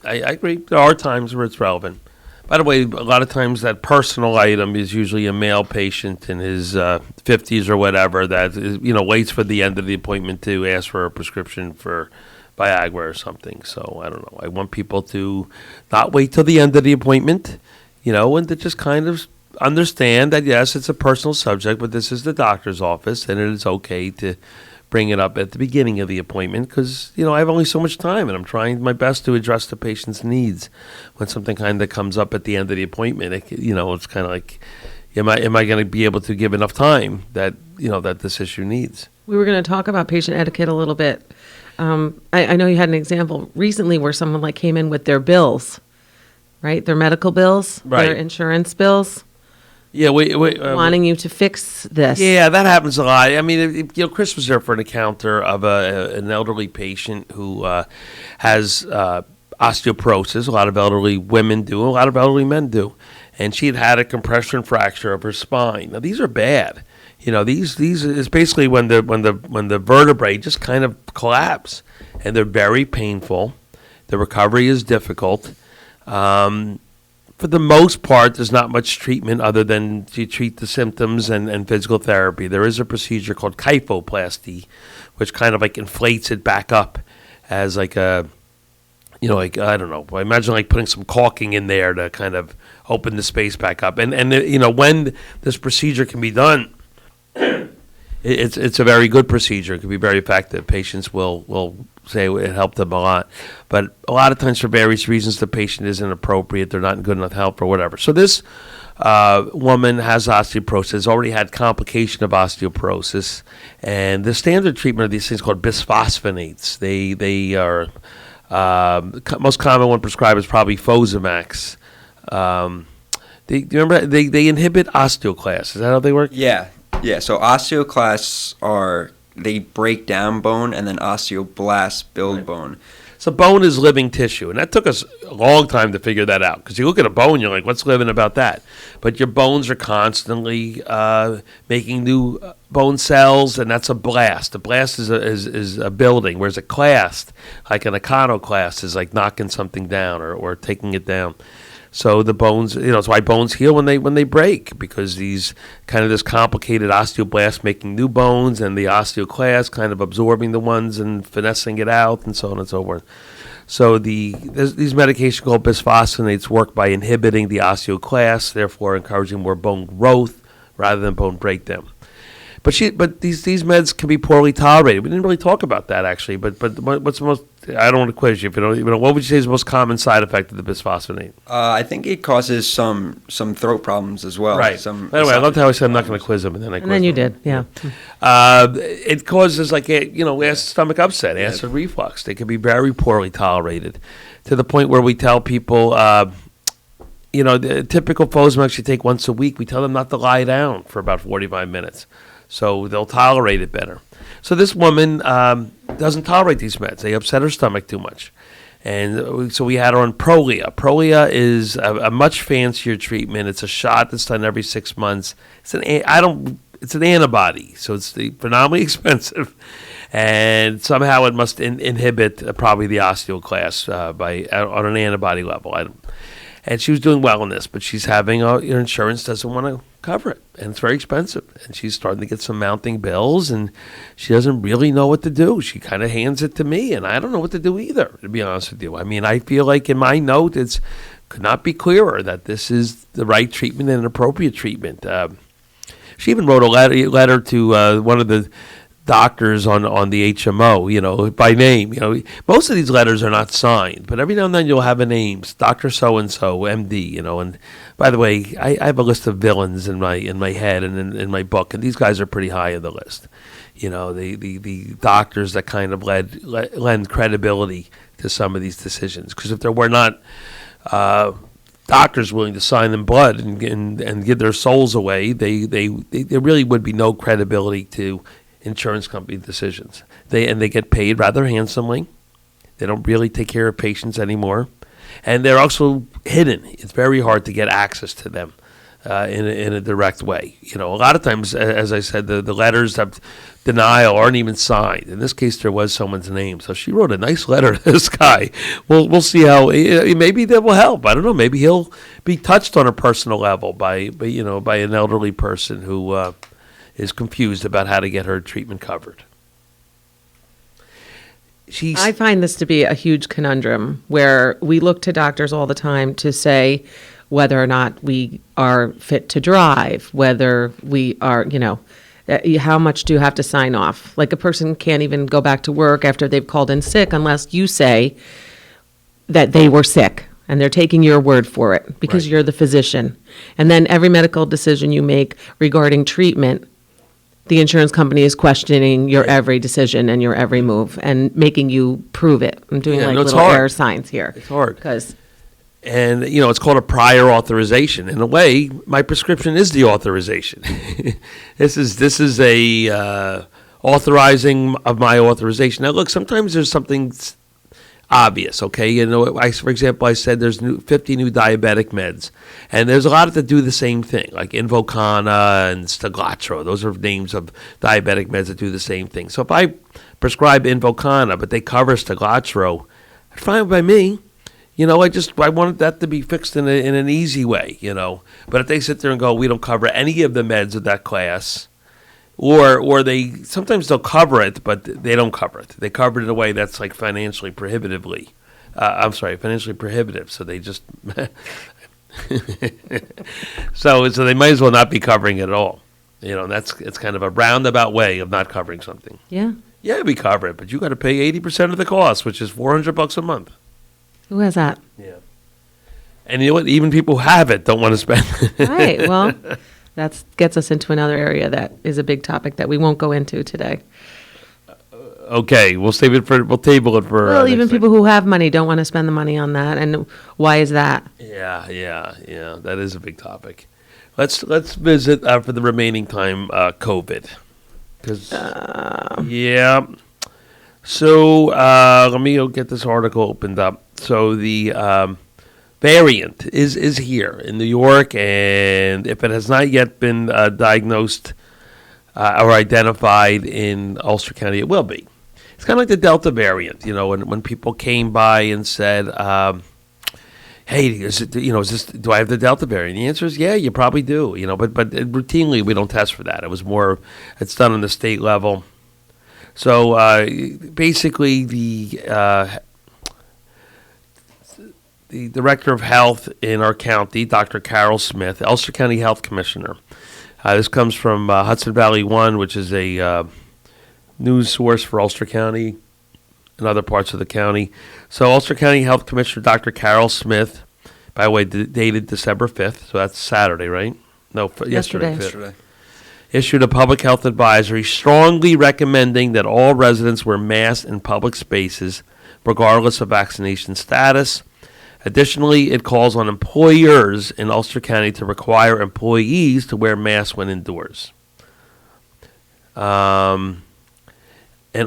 I agree. There are times where it's relevant. By the way, a lot of times that personal item is usually a male patient in his 50s or whatever that is, waits for the end of the appointment to ask for a prescription for Viagra or something. So I don't know. I want people to not wait till the end of the appointment, and to just kind of understand that, yes, it's a personal subject, but this is the doctor's office, and it is okay to bring it up at the beginning of the appointment because, I have only so much time, and I'm trying my best to address the patient's needs. When something kind of comes up at the end of the appointment, it's kind of like, am I going to be able to give enough time that, that this issue needs? We were going to talk about patient etiquette a little bit. I know you had an example recently where someone came in with their bills, right? Their medical bills, right. Their insurance bills. Yeah, wanting you to fix this. Yeah, that happens a lot. I mean, Chris was there for an encounter of an elderly patient who has osteoporosis. A lot of elderly women do, a lot of elderly men do, and she had a compression fracture of her spine. Now, these are bad. These is basically when the vertebrae just kind of collapse, and they're very painful. The recovery is difficult. For the most part, there's not much treatment other than to treat the symptoms and physical therapy. There is a procedure called kyphoplasty, which kind of inflates it back up as I don't know. I imagine putting some caulking in there to kind of open the space back up. And when this procedure can be done, it's a very good procedure. It can be very effective. Patients will say it helped them a lot. But a lot of times for various reasons, the patient isn't appropriate. They're not in good enough help or whatever. So this woman has osteoporosis, already had complication of osteoporosis. And the standard treatment of these things called bisphosphonates. They are, most common one prescribed is probably Fosamax. Do you remember, they inhibit osteoclasts. Is that how they work? Yeah. So osteoclasts they break down bone, and then osteoblasts build bone. So bone is living tissue, and that took us a long time to figure that out. Because you look at a bone, you're like, what's living about that? But your bones are constantly making new bone cells, and that's a blast. A blast is a building, whereas a clast, like an iconoclast, is like knocking something down or taking it down. So the bones, it's why bones heal when they break, because these kind of this complicated osteoblast making new bones and the osteoclast kind of absorbing the ones and finessing it out and so on and so forth. So these medications called bisphosphonates work by inhibiting the osteoclast, therefore encouraging more bone growth rather than bone breakdown. But these meds can be poorly tolerated. We didn't really talk about that actually. But what's the most? I don't want to quiz you if you don't even know. What would you say is the most common side effect of the bisphosphonate? I think it causes some throat problems as well. Right. Anyway, I loved how I said I'm not going to quiz them, and then I quizzed them. And then you did, yeah. It causes acid stomach upset, acid reflux. They can be very poorly tolerated, to the point where we tell people, the typical Fosamax you take once a week. We tell them not to lie down for about 45 minutes. so they'll tolerate it better. So this woman doesn't tolerate these meds. They upset her stomach too much. And so we had her on Prolia. Prolia is a much fancier treatment. It's a shot that's done every 6 months. It's an antibody, so it's phenomenally expensive. And somehow it must inhibit probably the osteoclast on an antibody level. And she was doing well in this, but she's having her insurance doesn't want to cover it, and it's very expensive. And she's starting to get some mounting bills, and she doesn't really know what to do. She kind of hands it to me, and I don't know what to do either, to be honest with you. I mean, I feel like in my note, could not be clearer that this is the right treatment and an appropriate treatment. She even wrote a letter to one of the doctors on the HMO, by name. Most of these letters are not signed, but every now and then you'll have a name, Dr. So-and-so, MD, and by the way, I have a list of villains in my head and in my book, and these guys are pretty high on the list. The doctors that kind of lend credibility to some of these decisions, because if there were not doctors willing to sign them blood and give their souls away, there really would be no credibility to insurance company decisions. They get paid rather handsomely. They don't really take care of patients anymore, and they're also hidden. It's very hard to get access to them in a direct way. A lot of times, as I said, the letters of denial aren't even signed. In this case, there was someone's name, so she wrote a nice letter to this guy. We'll see how. Maybe that will help. I don't know. Maybe he'll be touched on a personal level by an elderly person who is confused about how to get her treatment covered. I find this to be a huge conundrum where we look to doctors all the time to say whether or not we are fit to drive, whether we are, how much do you have to sign off? Like a person can't even go back to work after they've called in sick unless you say that they were sick. And they're taking your word for it because you're the physician. And then every medical decision you make regarding treatment, the insurance company is questioning your every decision and your every move and making you prove it. I'm doing little error signs here. It's hard. And, it's called a prior authorization. In a way, my prescription is the authorization. This is a authorizing of my authorization. Now, look, sometimes there's something obvious, okay? For example, I said there's 50 new diabetic meds, and there's a lot that do the same thing, like Invokana and Steglatro. Those are names of diabetic meds that do the same thing. So if I prescribe Invokana, but they cover Steglatro, fine by me. I wanted that to be fixed in an easy way, But if they sit there and go, we don't cover any of the meds of that class, or sometimes they'll cover it, but they don't cover it. They cover it in a way that's like financially prohibitive. So they just so they might as well not be covering it at all. It's kind of a roundabout way of not covering something. Yeah, we cover it, but you got to pay 80% of the cost, which is $400 a month. Who has that? Yeah. And you know what? Even people who have it don't want to spend. Right. Well, that gets us into another area that is a big topic that we won't go into today. Okay, we'll table it for. Well, even people who have money don't want to spend the money on that, and why is that? Yeah. That is a big topic. Let's visit for the remaining time COVID, because So let me go get this article opened up. So the variant is here in New York, and if it has not yet been diagnosed or identified in Ulster County, it will be. It's kind of like the Delta variant, when people came by and said, "Hey, is this? Do I have the Delta variant?" The answer is, yeah, you probably do. But routinely we don't test for that. It's done on the state level. So basically, the director of health in our county, Dr. Carol Smith, Ulster County Health Commissioner. This comes from Hudson Valley One, which is a news source for Ulster County and other parts of the county. So Ulster County Health Commissioner Dr. Carol Smith, by the way, dated December 5th, so that's Saturday, right? No, yesterday. Issued a public health advisory strongly recommending that all residents wear masks in public spaces, regardless of vaccination status. Additionally, it calls on employers in Ulster County to require employees to wear masks when indoors. In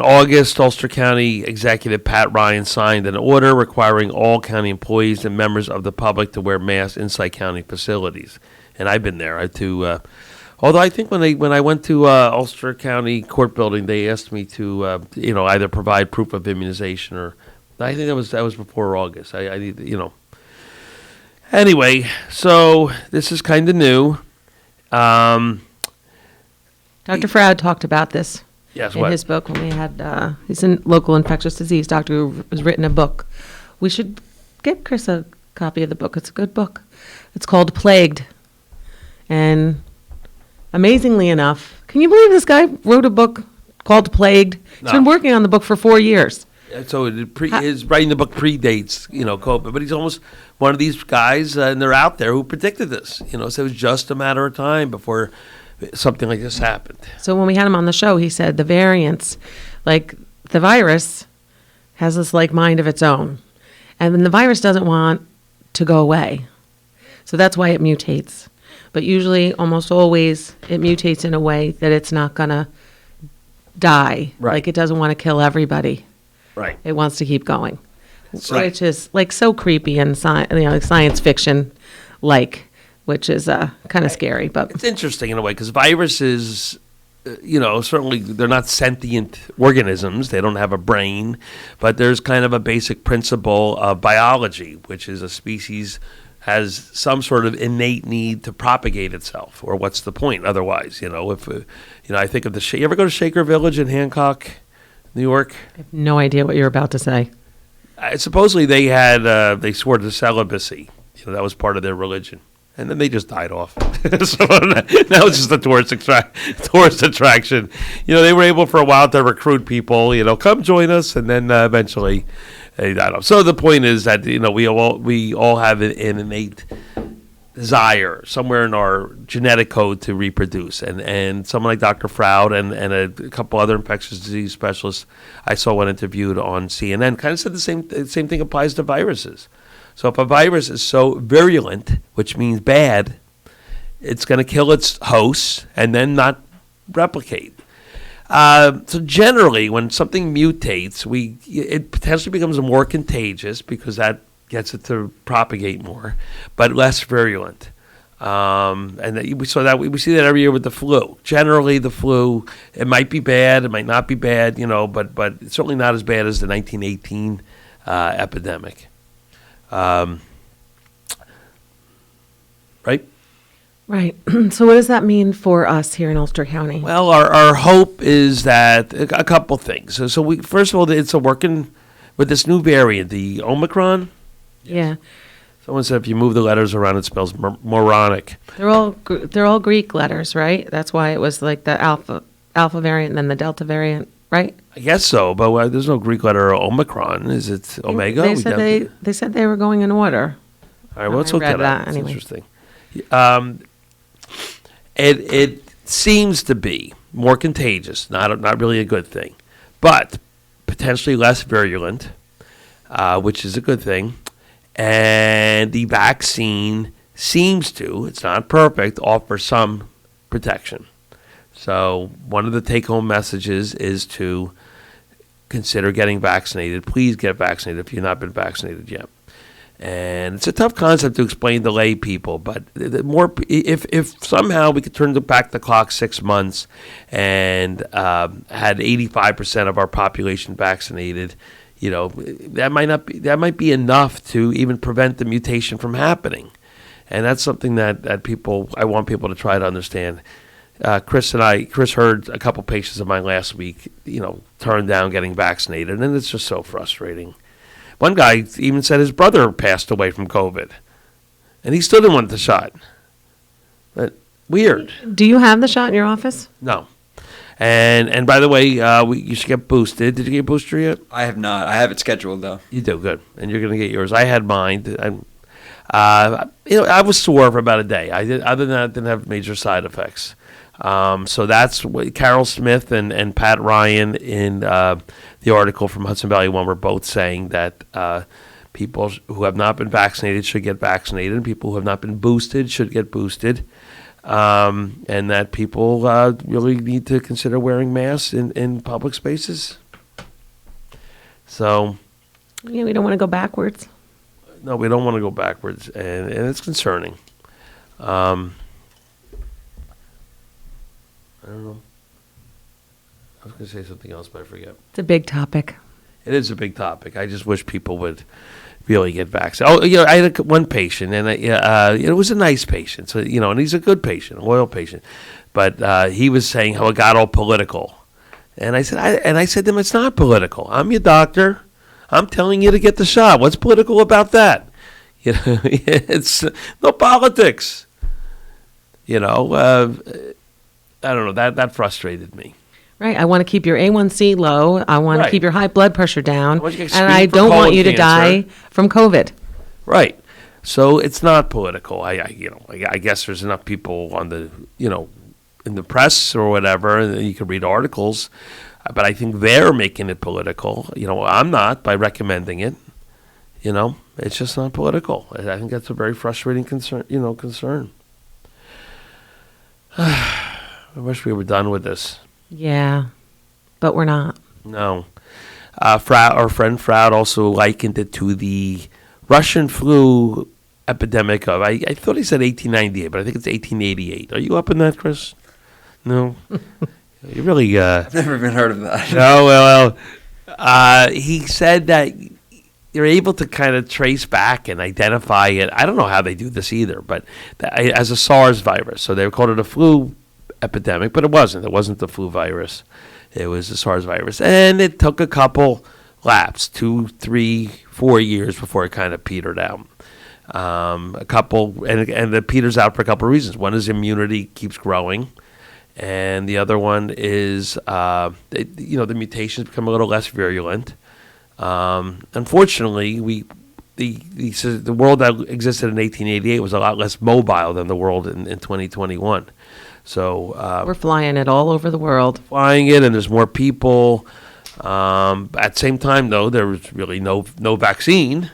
August, Ulster County Executive Pat Ryan signed an order requiring all county employees and members of the public to wear masks inside county facilities. And I've been there. Although I think when I went to Ulster County Court Building, they asked me to either provide proof of immunization or I think that was before August. I need Anyway, so this is kind of new. Dr. Froud talked about this. Yes, in what? his book when we had, he's a local infectious disease doctor who has written a book. We should give Chris a copy of the book. It's a good book. It's called Plagued. And amazingly enough, can you believe this guy wrote a book called Plagued? He's been working on the book for 4 years. So his writing the book predates, COVID, but he's almost one of these guys, and they're out there who predicted this. So it was just a matter of time before something like this happened. So when we had him on the show, he said the variants, like the virus, has this like mind of its own, and then the virus doesn't want to go away, so that's why it mutates. But usually, almost always, it mutates in a way that it's not gonna die. Right. Like it doesn't want to kill everybody. Right. It wants to keep going, So- which is like so creepy and science fiction, which is kind of scary. But It's interesting in a way because viruses, certainly they're not sentient organisms. They don't have a brain, but there's kind of a basic principle of biology, which is a species has some sort of innate need to propagate itself, or what's the point otherwise? I think of you ever go to Shaker Village in Hancock, New York? I have no idea what you're about to say. Supposedly they swore to celibacy. That was part of their religion. And then they just died off. So now it's just a tourist attraction. They were able for a while to recruit people, come join us, and then eventually they died off. So the point is that, we all have an innate desire somewhere in our genetic code to reproduce. And someone like Dr. Froud and a couple other infectious disease specialists, I saw one interviewed on CNN, kind of said the same thing applies to viruses. So if a virus is so virulent, which means bad, it's going to kill its hosts and then not replicate. So generally, when something mutates, it potentially becomes more contagious because that gets it to propagate more, but less virulent. We see that every year with the flu. Generally, the flu, it might be bad, it might not be bad, but it's certainly not as bad as the 1918 epidemic. Right? Right. So what does that mean for us here in Ulster County? Well, our hope is that a couple things. So we first of all, it's working with this new variant, the Omicron. Yeah. Someone said if you move the letters around, it spells moronic. They're all Greek letters, right? That's why it was like the alpha variant and then the delta variant, right? I guess so, but there's no Greek letter Omicron. Is it Omega? They said they were going in order. All right, well, let's look that up. It's anyway. interesting. It seems to be more contagious, not really a good thing, but potentially less virulent, which is a good thing. And the vaccine seems to, it's not perfect, offer some protection. So one of the take-home messages is to consider getting vaccinated. Please get vaccinated if you've not been vaccinated yet. And it's a tough concept to explain to lay people, but if somehow we could turn back the clock 6 months and had 85% of our population vaccinated, that might be enough to even prevent the mutation from happening. And that's something that I want people to try to understand. Chris heard a couple patients of mine last week, turn down getting vaccinated, and it's just so frustrating. One guy even said his brother passed away from COVID, and he still didn't want the shot. But weird. Do you have the shot in your office? No. And by the way, you should get boosted. Did you get a booster yet? I have not. I have it scheduled though. You do, good. And you're going to get yours. I had mine. I was sore for about a day. Other than that, I didn't have major side effects. So that's what Carol Smith and Pat Ryan in the article from Hudson Valley One were both saying that people who have not been vaccinated should get vaccinated, and people who have not been boosted should get boosted. and that people really need to consider wearing masks in public spaces. So, yeah, we don't want to go backwards. No, we don't want to go backwards, and it's concerning. I don't know. I was going to say something else, but I forget. It's a big topic. It is a big topic. I just wish people would really get vaccinated. Oh, I had one patient, and it was a nice patient. So, and he's a good patient, a loyal patient. But he was saying how it got all political. And I said to him, it's not political. I'm your doctor. I'm telling you to get the shot. What's political about that? It's no politics. I don't know. That frustrated me. Right. I want to keep your A1C low. I want to keep your high blood pressure down. And I for don't want colon you to cancer. die from COVID. Right. So it's not political. I guess there's enough people on the, in the press or whatever, and you can read articles, but I think they're making it political. I'm not by recommending it. It's just not political. I think that's a very frustrating concern. I wish we were done with this. Yeah, but we're not. No. Our friend Froud also likened it to the Russian flu epidemic of, I thought he said 1898, but I think it's 1888. Are you up in that, Chris? No? You really... I've never even heard of that. No, well, he said that you're able to kind of trace back and identify it. I don't know how they do this either, but as a SARS virus. So they called it a flu epidemic, but it wasn't. It wasn't the flu virus. It was the SARS virus. And it took a couple laps, 2, 3, 4 years before it kind of petered out. And it peters out for a couple of reasons. One is immunity keeps growing. And the other one is, the mutations become a little less virulent. Unfortunately, the world that existed in 1888 was a lot less mobile than the world in 2021. So we're flying it all over the world. Flying it, and there's more people. At the same time, though, there was really no vaccine,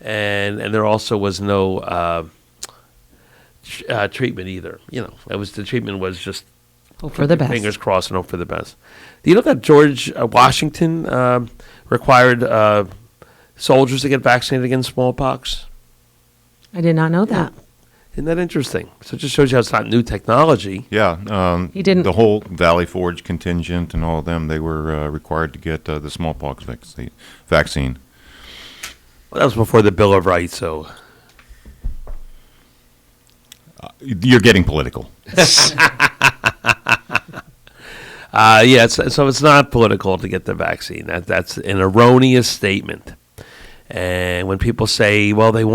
and there also was no treatment either. The treatment was just hope for the best. Fingers crossed and hope for the best. Do you know that George Washington required soldiers to get vaccinated against smallpox? I did not know that. Isn't that interesting? So it just shows you how it's not new technology. Yeah. He didn't. The whole Valley Forge contingent and all of them, they were required to get the smallpox vaccine. Well, that was before the Bill of Rights, so... You're getting political. So it's not political to get the vaccine. That's an erroneous statement. And when people say, well, they're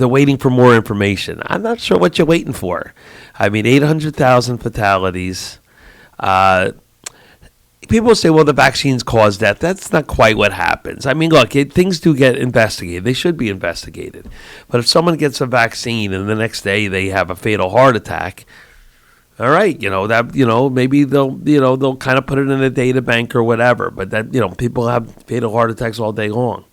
waiting for more information, I'm not sure what you're waiting for. I mean, 800,000 fatalities. People say, well, the vaccines cause death. That's not quite what happens. I mean, look, things do get investigated. They should be investigated. But if someone gets a vaccine and the next day they have a fatal heart attack, all right, maybe they'll kind of put it in a data bank or whatever. But that, people have fatal heart attacks all day long.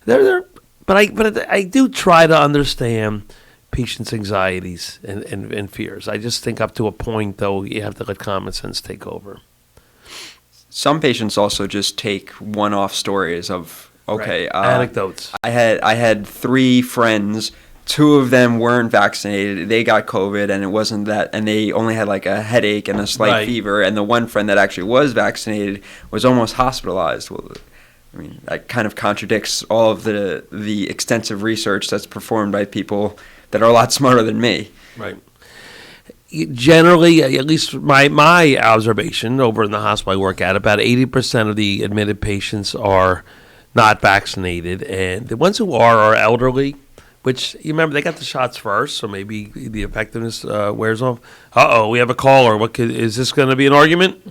But I do try to understand patients' anxieties and fears. I just think up to a point, though, you have to let common sense take over. Some patients also just take one-off stories of, okay, anecdotes. I had 3 friends. 2 of them weren't vaccinated. They got COVID, and it wasn't that, and they only had like a headache and a slight fever. And the one friend that actually was vaccinated was almost hospitalized. Well, I mean, that kind of contradicts all of the extensive research that's performed by people that are a lot smarter than me. Right. Generally, at least my observation over in the hospital I work at, about 80% of the admitted patients are not vaccinated, and the ones who are elderly, which you remember they got the shots first, so maybe the effectiveness wears off. We have a caller. Is this going to be an argument?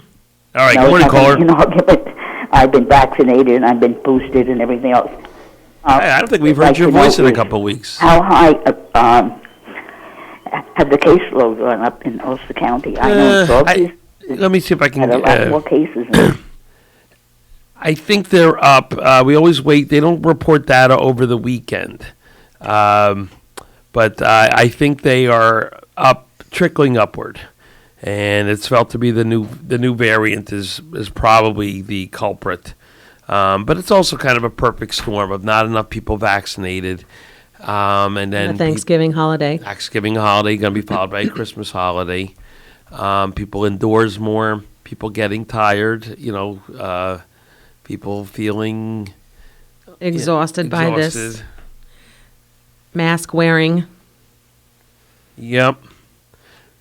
All right, good morning, caller. An argument. I've been vaccinated and I've been boosted and everything else. I don't think we've heard your voice in a couple of weeks. How high have the caseload gone up in Ulster County? I know let me see if I can had a lot more cases. I think they're up. We always wait. They don't report data over the weekend. But I think they are up trickling upward, and it's felt to be the new variant is probably the culprit. But it's also kind of a perfect storm of not enough people vaccinated, and then the Thanksgiving holiday. Thanksgiving holiday going to be followed by a Christmas holiday. People indoors more. People getting tired. People feeling exhausted by this. Mask wearing. Yep.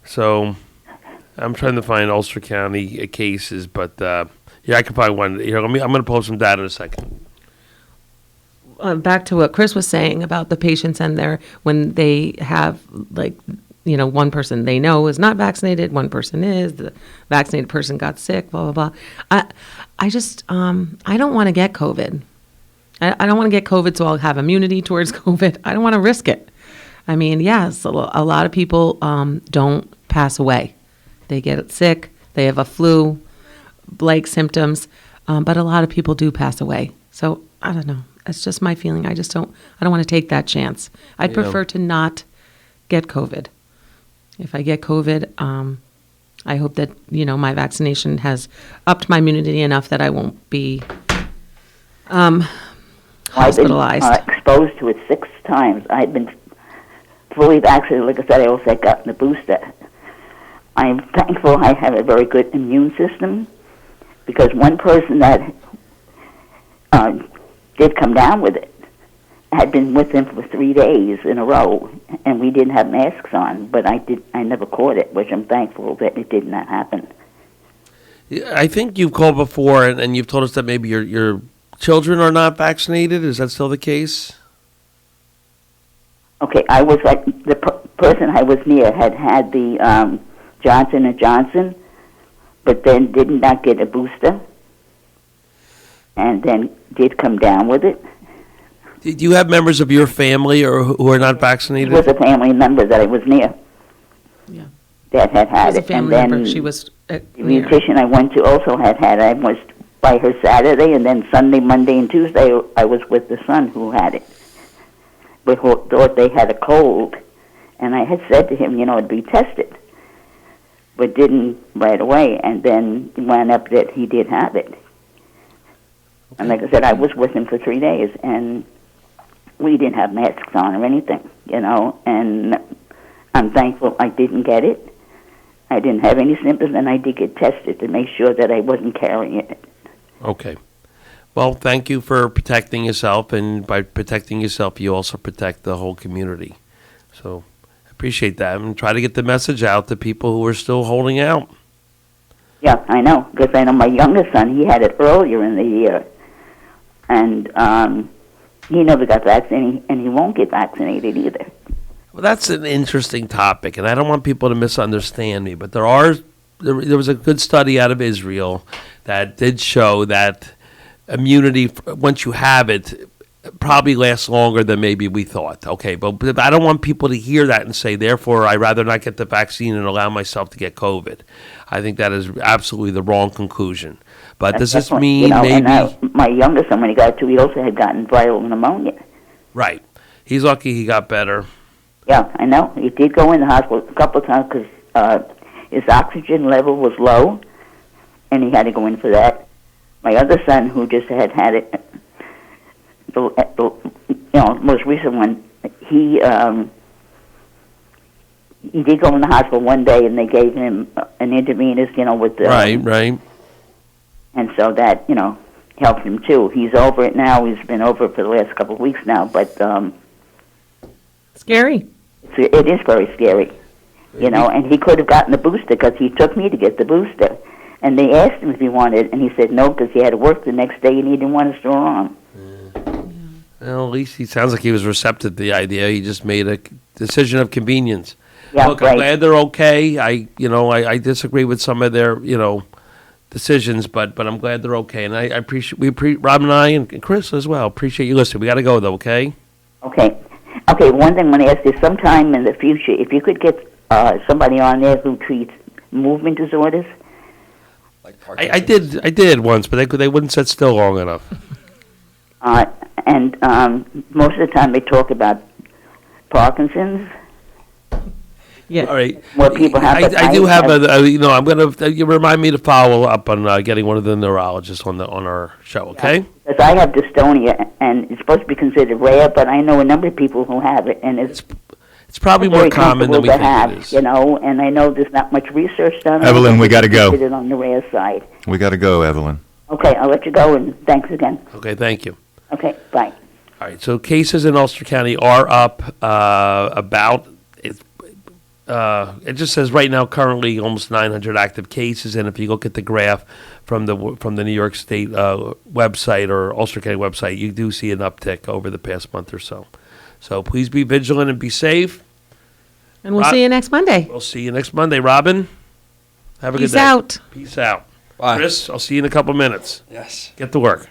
So I'm trying to find Ulster County cases, but I can find one. I'm going to post some data in a second. Back to what Chris was saying about the patients and when they have one person they know is not vaccinated, one person is, the vaccinated person got sick, blah, blah, blah. I just, I don't want to get COVID. I don't want to get COVID so I'll have immunity towards COVID. I don't want to risk it. I mean, yes, a lot of people don't pass away. They get sick, they have a flu-like symptoms, but a lot of people do pass away. So, I don't know. It's just my feeling. I don't want to take that chance. I'd prefer to not get COVID. If I get COVID, I hope that, my vaccination has upped my immunity enough that I won't be hospitalized. I've been exposed to it 6 times. I've been fully vaccinated. Like I said, I also got the booster. I'm thankful I have a very good immune system, because one person that did come down with it had been with him for 3 days in a row, and we didn't have masks on, but I never caught it, which I'm thankful that it did not happen. I think you've called before, and you've told us that maybe your children are not vaccinated. Is that still the case? Okay, I was the person I was near had the Johnson & Johnson, but then did not get a booster, and then did come down with it. Do you have members of your family or who are not vaccinated? It was a family member that I was near. Yeah. That had a it. family And then member she was the beautician I went to also had it. I was by her Saturday, and then Sunday, Monday, and Tuesday I was with the son who had it. But who thought they had a cold, and I had said to him, it'd be tested, but didn't right away, and then wound up that he did have it. And like I said, I was with him for 3 days, and we didn't have masks on or anything, and I'm thankful I didn't get it. I didn't have any symptoms, and I did get tested to make sure that I wasn't carrying it. Okay. Well, thank you for protecting yourself, and by protecting yourself, you also protect the whole community. So I appreciate that, and try to get the message out to people who are still holding out. Yeah, I know, because I know my youngest son, he had it earlier in the year, and he never got vaccinated, and he won't get vaccinated either. Well, that's an interesting topic, and I don't want people to misunderstand me, but there was a good study out of Israel that did show that immunity, once you have it, probably lasts longer than maybe we thought. Okay, but I don't want people to hear that and say, therefore, I'd rather not get the vaccine and allow myself to get COVID. I think that is absolutely the wrong conclusion. But does this mean maybe... And my youngest son, when he got 2, he also had gotten viral pneumonia. Right. He's lucky he got better. Yeah, I know. He did go in the hospital a couple of times because his oxygen level was low, and he had to go in for that. My other son, who just had it, the most recent one, he did go in the hospital one day, and they gave him an intravenous, with the... Right. And so that, helped him too. He's over it now. He's been over it for the last couple of weeks now, but... Scary. It is very scary, and he could have gotten the booster because he took me to get the booster. And they asked him if he wanted, and he said no because he had to work the next day and he didn't want to store on. Well, at least he sounds like he was receptive to the idea. He just made a decision of convenience. Yeah, Look, right. I'm glad they're okay. I disagree with some of their, decisions, but I'm glad they're okay. And I appreciate, Rob and I and Chris as well, appreciate you listening. We got to go, though, okay? Okay, one thing I want to ask is sometime in the future, if you could get somebody on there who treats movement disorders. I did once, but they wouldn't sit still long enough. And most of the time they talk about Parkinson's. Yeah. All right. More people have it. I do have I'm going to, you remind me to follow up on getting one of the neurologists on our show, okay? Because I have dystonia, and it's supposed to be considered rare, but I know a number of people who have it, and it's probably more very common than we comfortable to think have, it is. you know, and I know there's not much research done on it. Evelyn, we gotta go. Considered on the rare side. We got to go, Evelyn. Okay, I'll let you go, and thanks again. Okay, thank you. Okay, bye. All right, so cases in Ulster County are up about, it just says right now currently almost 900 active cases, and if you look at the graph from the New York State website or Ulster County website, you do see an uptick over the past month or so. So please be vigilant and be safe. And we'll see you next Monday. We'll see you next Monday. Robin, have a good day. Peace out. Peace out. Bye. Chris, I'll see you in a couple minutes. Yes. Get to work.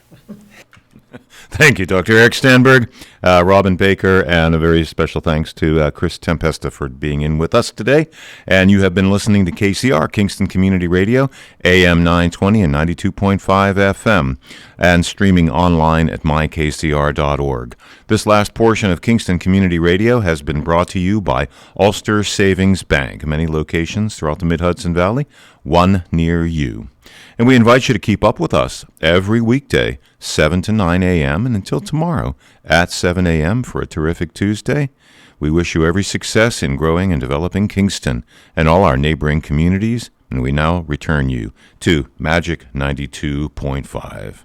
Thank you, Dr. Eric Stamberg, Robin Baker, and a very special thanks to Chris Tempesta for being in with us today. And you have been listening to KCR, Kingston Community Radio, AM 920 and 92.5 FM, and streaming online at mykcr.org. This last portion of Kingston Community Radio has been brought to you by Ulster Savings Bank, many locations throughout the Mid-Hudson Valley, one near you. And we invite you to keep up with us every weekday, 7 to 9 a.m., and until tomorrow at 7 a.m. for a terrific Tuesday. We wish you every success in growing and developing Kingston and all our neighboring communities, and we now return you to Magic 92.5.